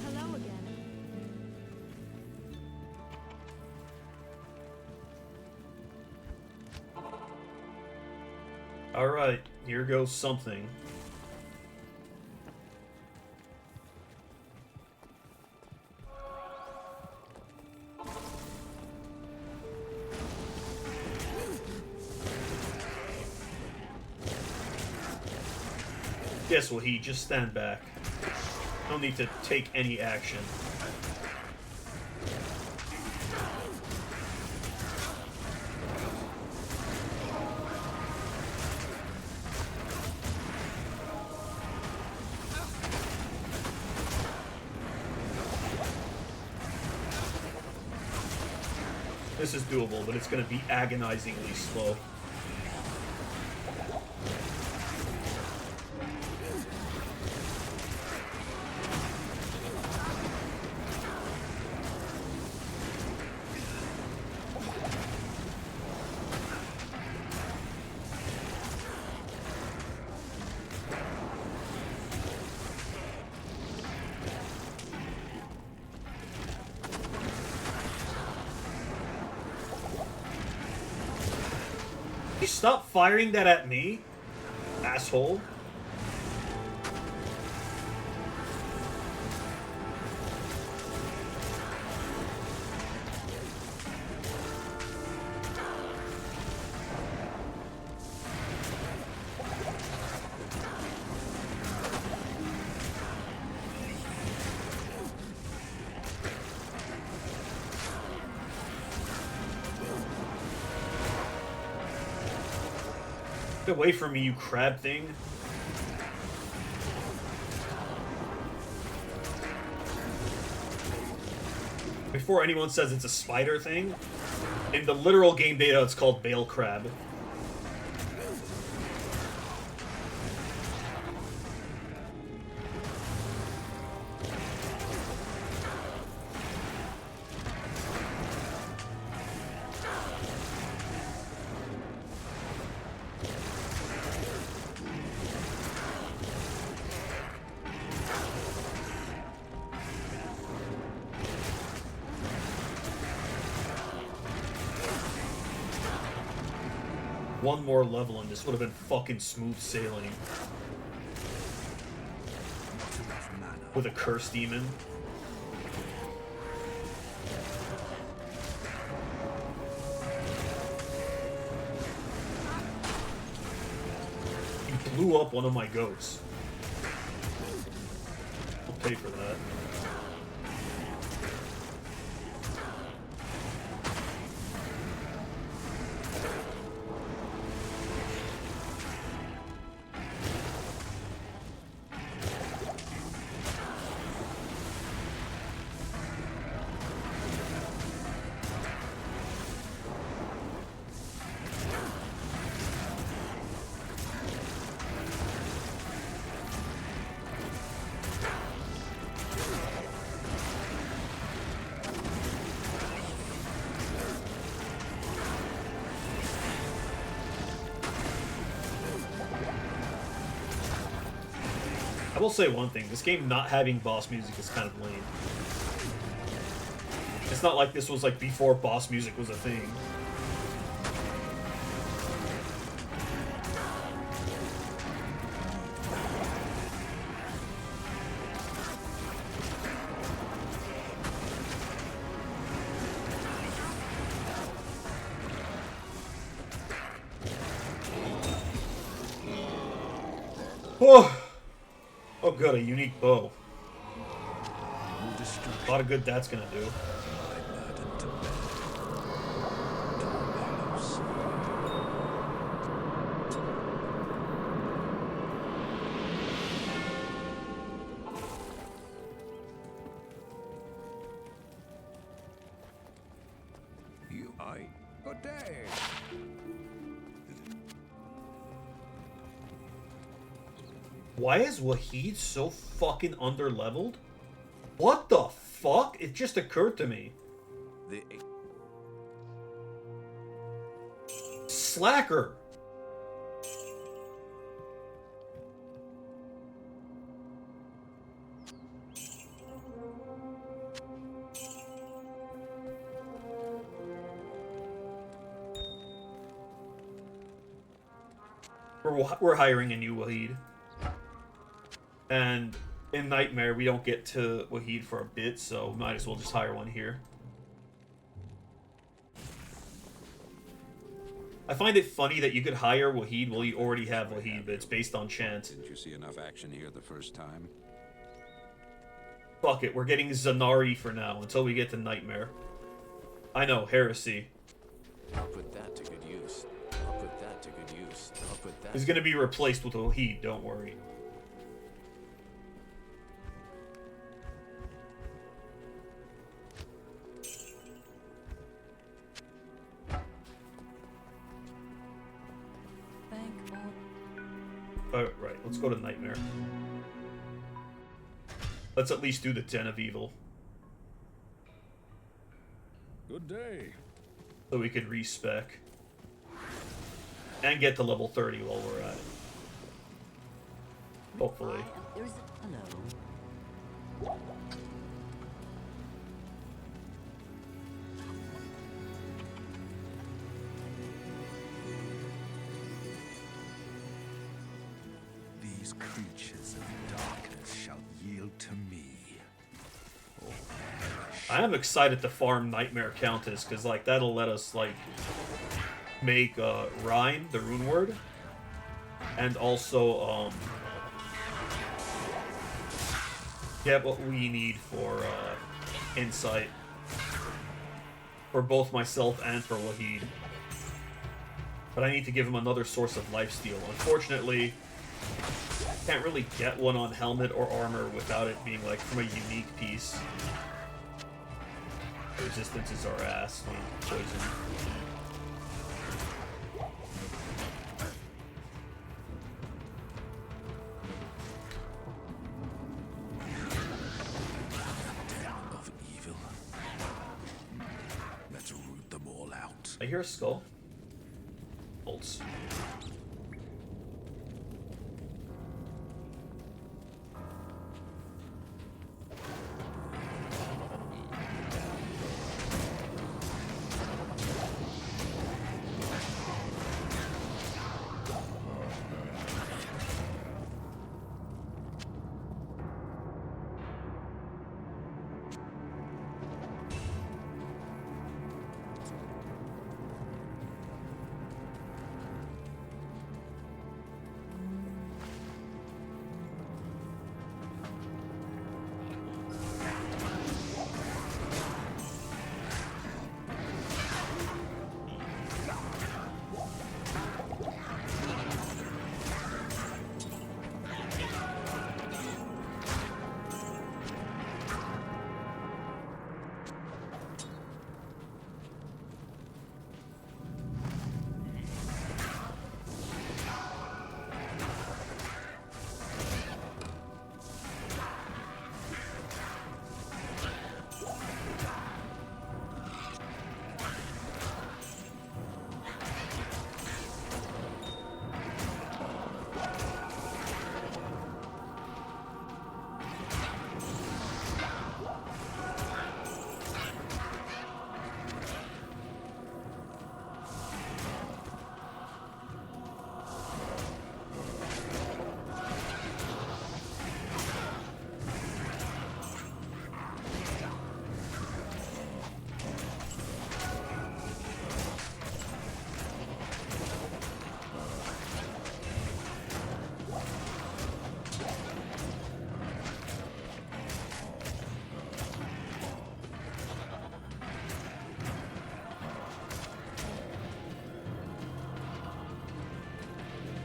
Hello again. Alright, here goes something. Guess what, he just stand back. No need to take any action. This is doable, but it's going to be agonizingly slow. You stop firing that at me, asshole. Get away from me, you crab thing. Before anyone says it's a spider thing, in the literal game data it's called Bale Crab. One more level and this would have been fucking smooth sailing. Not enough mana. With a curse demon. He blew up one of my goats. I'll pay for that. I will say one thing, this game not having boss music is kind of lame. It's not like this was like before boss music was a thing. Oh! Oh good, a unique bow. A lot of good that's gonna do. Good day. Why is Wahid so fucking underleveled? What the fuck? It just occurred to me. Slacker. We're hiring a new Wahid. And in Nightmare, we don't get to Wahid for a bit, so might as well just hire one here. I find it funny that you could hire Wahid while you already have Wahid, but it's based on chance. Didn't you see enough action here the first time? Fuck it, we're getting Zanari for now, until we get to Nightmare. I know, heresy. I'll put that to good use. I'll put that to good use. I'll put that... He's gonna be replaced with Wahid, don't worry. Right, let's go to Nightmare. Let's at least do the Den of Evil. Good day. So we can respec. And get to level 30 while we're at it. Hopefully. Hello. These creatures of darkness shall yield to me. I am excited to farm Nightmare Countess, because, like, that'll let us, like, make, Rhyme, the rune word, and also, get what we need for, Insight. For both myself and for Wahid. But I need to give him another source of lifesteal. Unfortunately, can't really get one on helmet or armor without it being, like, from a unique piece. Resistance is our ass on poison. Of evil. Let's root them all out. I hear a skull. Bolts.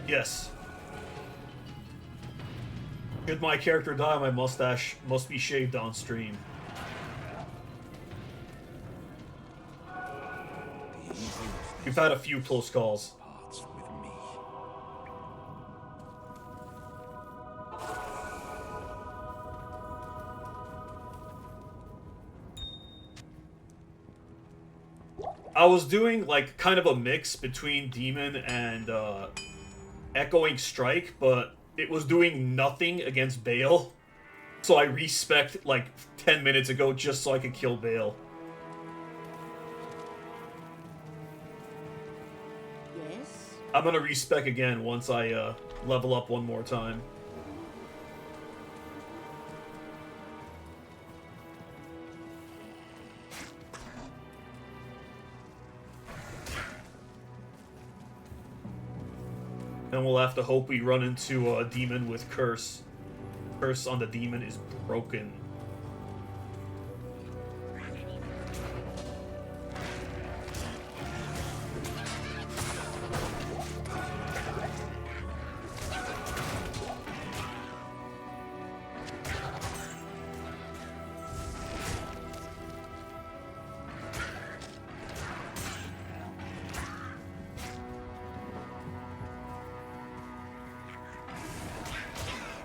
Yes. Should my character die, my mustache must be shaved on stream. The evil of We've had a few close calls. parts with me. I was doing like kind of a mix between Demon and Echoing Strike, but it was doing nothing against Bale. So I respect like 10 minutes ago just so I could kill Bale. Yes? I'm gonna respec again once I level up one more time. And we'll have to hope we run into a demon with Curse. Curse on the demon is broken.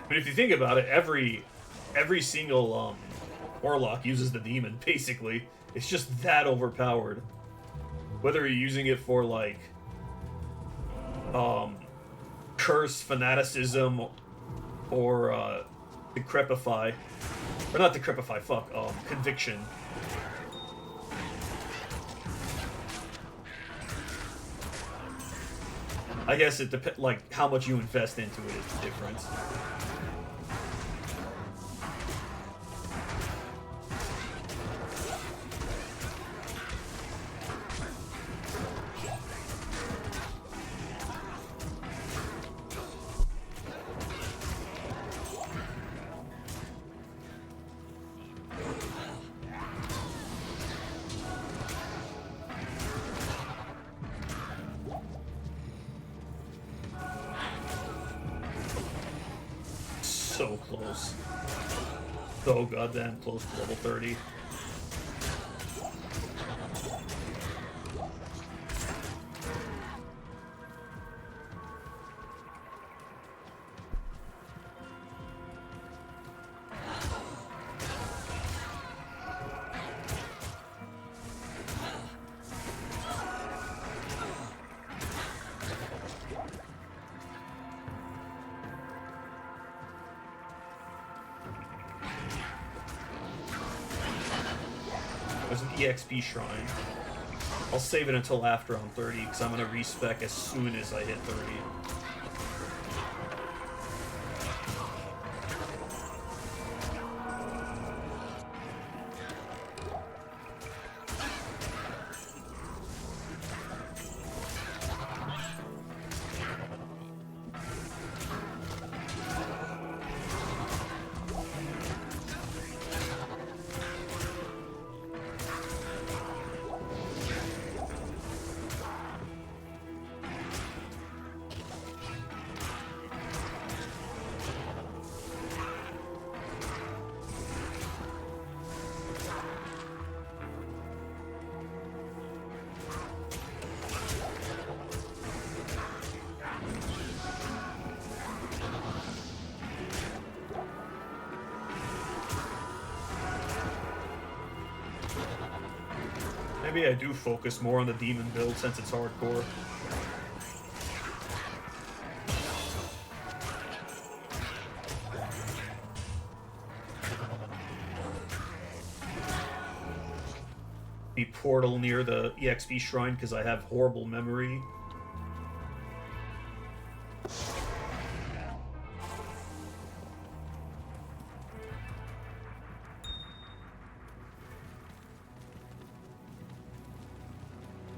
But if you think about it, every single warlock uses the demon, basically. It's just that overpowered. Whether you're using it for like curse, fanaticism, or decrepify. Or not decrepify, fuck, conviction. I guess it depends, like, how much you invest into it is the difference. So close. So goddamn close to level 30. There's an EXP shrine. I'll save it until after I'm 30, because I'm going to respec as soon as I hit 30. Maybe I do focus more on the demon build since it's hardcore. Be portal near the EXP shrine because I have horrible memory.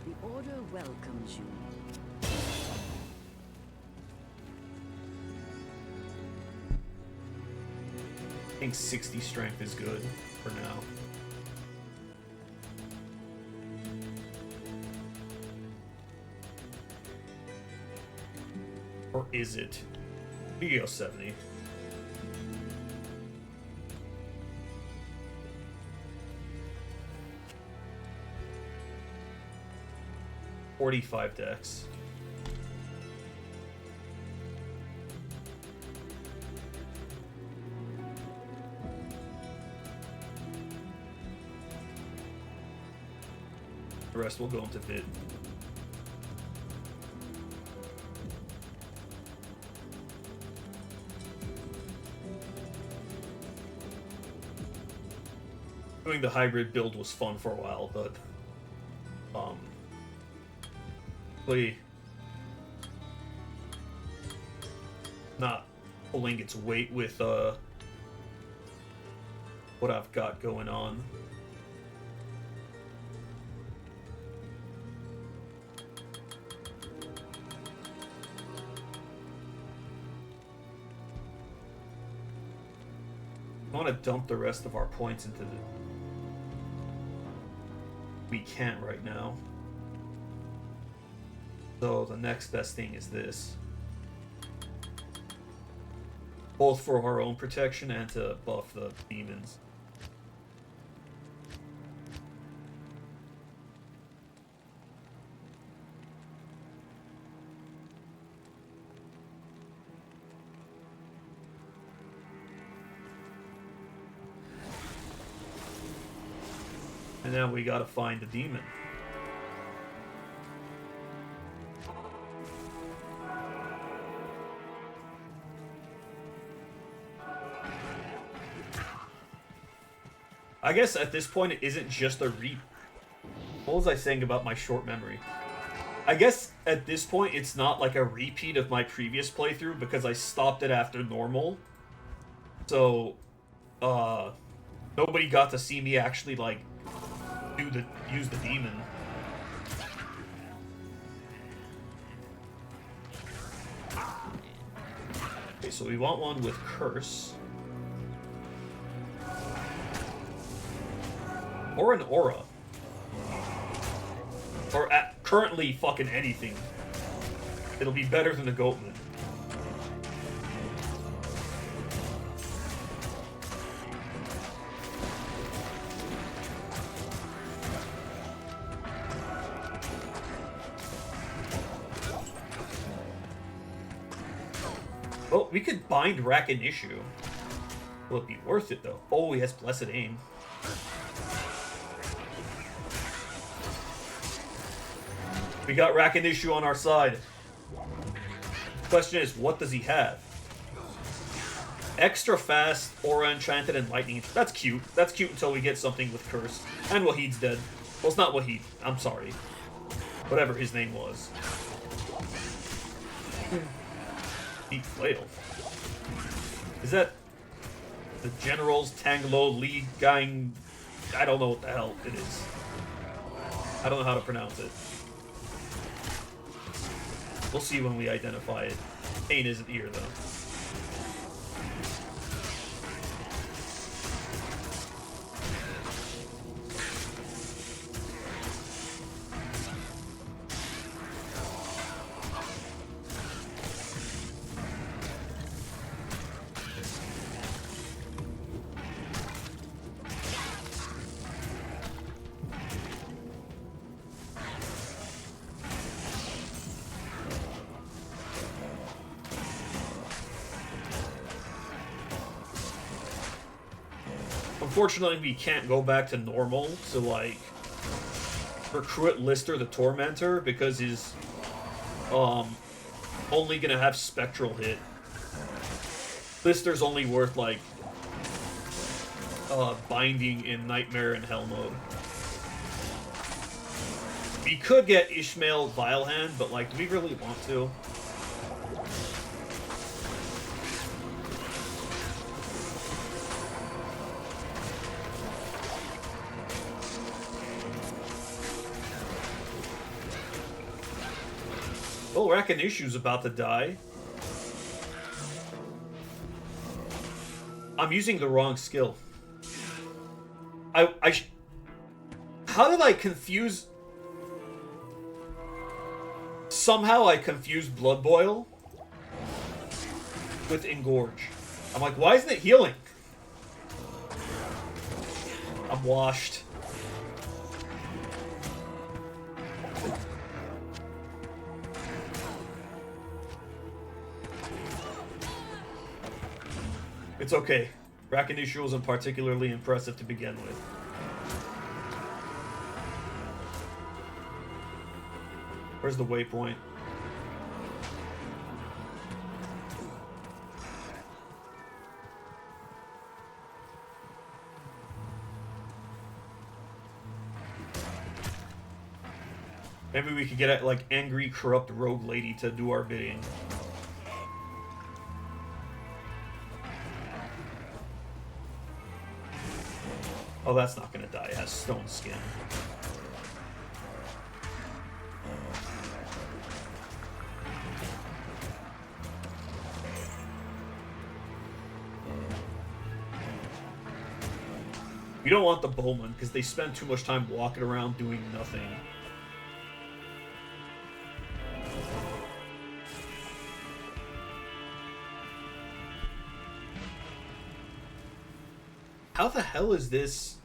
The Order welcomes you. I think 60 strength is good for now. Or is it? We can go 70. $45 decks. The rest will go into vid. Doing the hybrid build was fun for a while, but really not pulling its weight with what I've got going on. I want to dump the rest of our points into the... We can't right now. So the next best thing is this. Both for our own protection and to buff the demons. And now we gotta find the demon. I guess at this point it isn't just a What was I saying about my short memory? I guess at this point it's not like a repeat of my previous playthrough because I stopped it after normal. So, nobody got to see me actually like use the demon. Okay, so we want one with curse. Or an aura. Or currently fucking anything. It'll be better than the Goatman. Oh, we could bind Rakinishu. Will it be worth it though? Oh, he has Blessed Aim. We got Rakinishu on our side. Question is, what does he have? Extra fast, Aura Enchanted, and Lightning. That's cute. That's cute until we get something with Curse. And Wahid's dead. Well, it's not Wahid. I'm sorry. Whatever his name was. Deep Flail. Is that the General's Tanglo League Gang? I don't know what the hell it is. I don't know how to pronounce it. We'll see when we identify it. Pain isn't here, though. Unfortunately, we can't go back to normal to, like, recruit Lister the Tormentor because he's, only gonna have Spectral hit. Lister's only worth, like, binding in Nightmare and Hell mode. We could get Ishmael Vilehand, but, like, do we really want to? Oh, Rakinishu's about to die. I'm using the wrong skill. How did I confuse... Somehow I confused Blood Boil with Engorge. I'm like, why isn't it healing? I'm washed. It's okay. Brachynutrial wasn't particularly impressive to begin with. Where's the waypoint? Maybe we could get a, like, angry, corrupt rogue lady to do our bidding. Oh, that's not gonna die. It has stone skin. You don't want the bowman, because they spend too much time walking around doing nothing. How the hell is this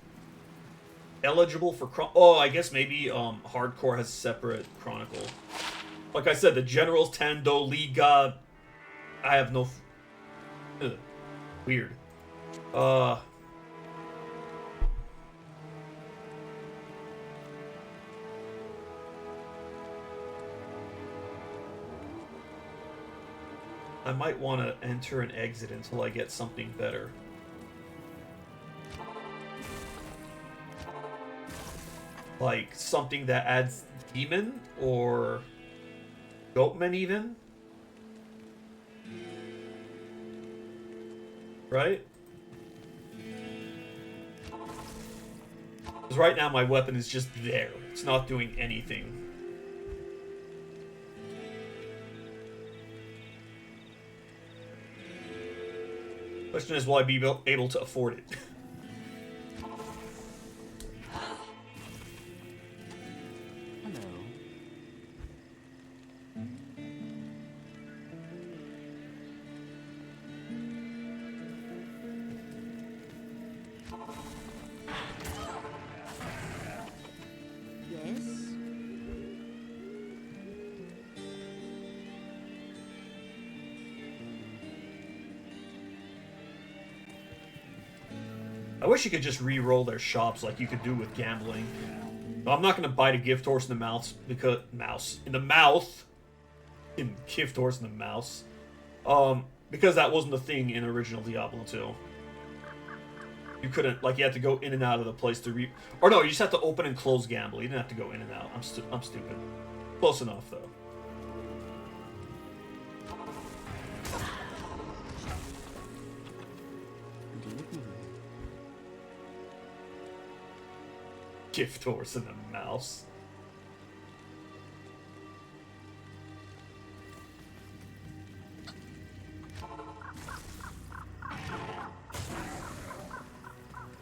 eligible for oh, I guess maybe hardcore has separate chronicle. Like I said, the generals Tando Liga. I have no. Ugh. Weird. I might want to enter and exit until I get something better. Like, something that adds demon, or goatman even? Right? Because right now my weapon is just there. It's not doing anything. Question is, will I be able to afford it? I wish you could just re-roll their shops like you could do with gambling. No, I'm not gonna bite a gift horse in the mouth because gift horse in the mouse. Because that wasn't the thing in original Diablo 2. You couldn't, like, you had to go in and out of the place to or no, you just have to open and close gamble. You didn't have to go in and out. I'm stupid. Close enough though. Gift horse and a mouse.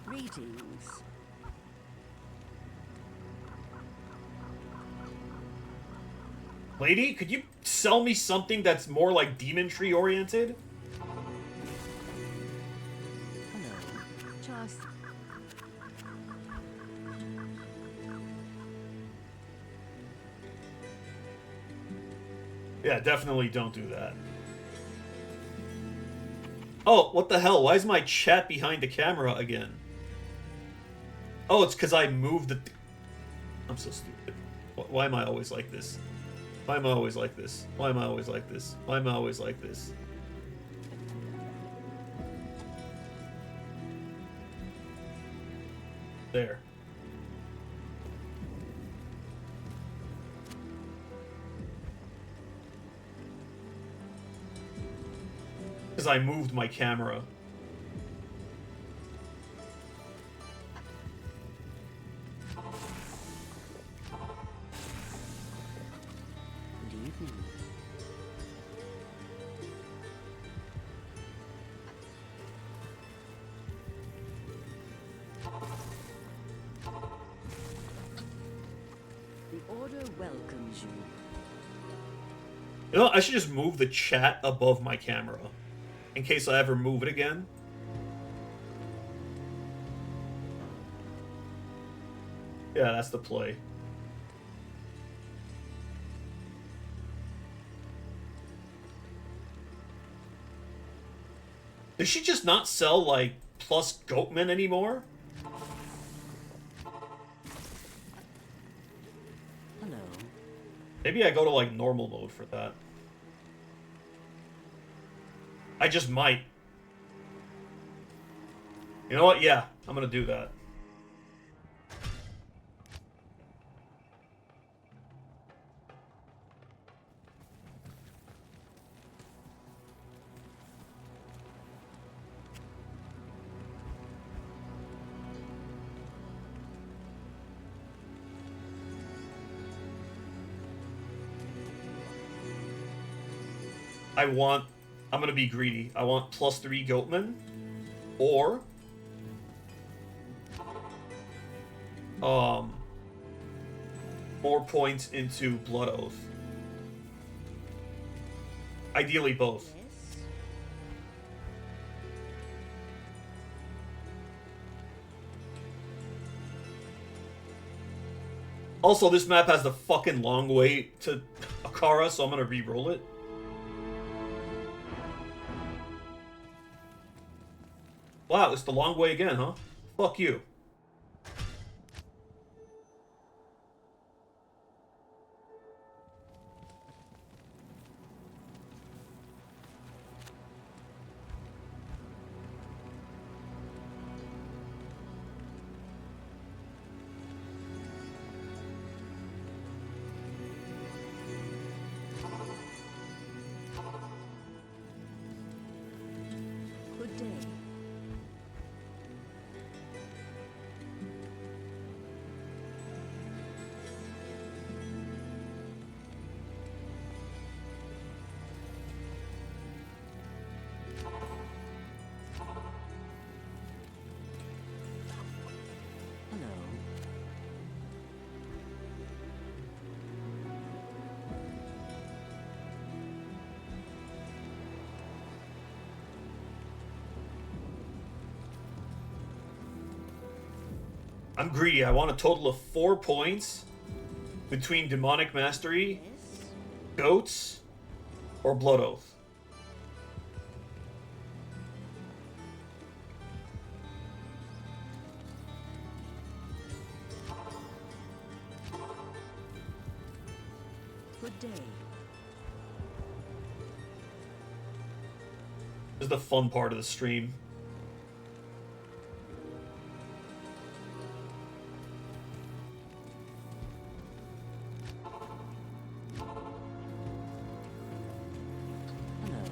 Greetings. Lady, could you sell me something that's more like demon tree oriented? Hello. Just Yeah, definitely don't do that. Oh, what the hell? Why is my chat behind the camera again? Oh, it's because I moved the... I'm so stupid. Why am I always like this? Why am I always like this? Why am I always like this? Why am I always like this? There. Because I moved my camera. good evening. The Order welcomes you. You know, I should just move the chat above my camera. in case I ever move it again. Yeah, that's the play. Does she just not sell, like, plus goatmen anymore? Hello. Maybe I go to, like, normal mode for that. I just might. You know what? Yeah, I'm gonna do that. I'm gonna be greedy. I want +3 Goatman, or more points into Blood Oath. Ideally both. Yes. Also, this map has the fucking long way to Akara, so I'm gonna re-roll it. Wow, it's the long way again, huh? Fuck you. Good day. Hello. I'm greedy. I want a total of 4 points between Demonic Mastery, Yes. Goats, or Blood Oath. Good day. This is the fun part of the stream. Hello.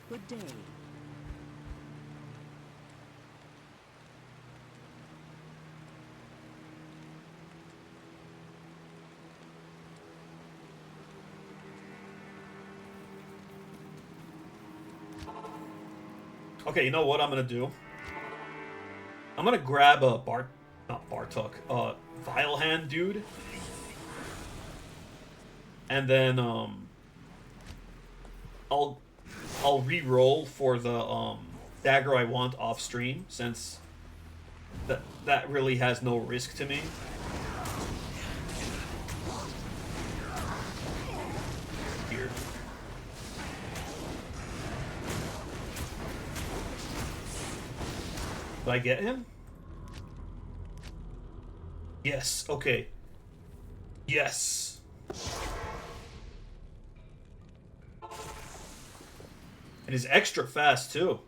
Good day. Okay, you know what I'm gonna do? I'm gonna grab a not Bartok, Vile Hand dude. And then, I'll re-roll for the, dagger I want off stream, since that really has no risk to me. Here. Did I get him? Yes, okay. Yes. And he's extra fast, too.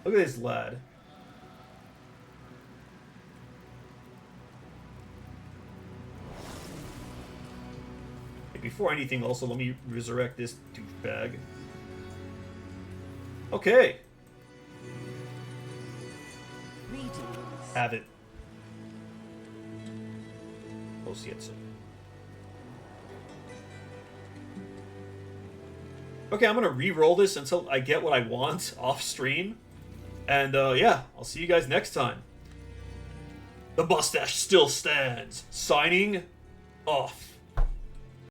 Look at this lad. Okay, before anything, also, let me resurrect this douchebag. Okay. Greetings. Have it. Oh, see it soon. Okay, I'm gonna re-roll this until I get what I want off stream. And yeah, I'll see you guys next time. The mustache still stands. Signing off.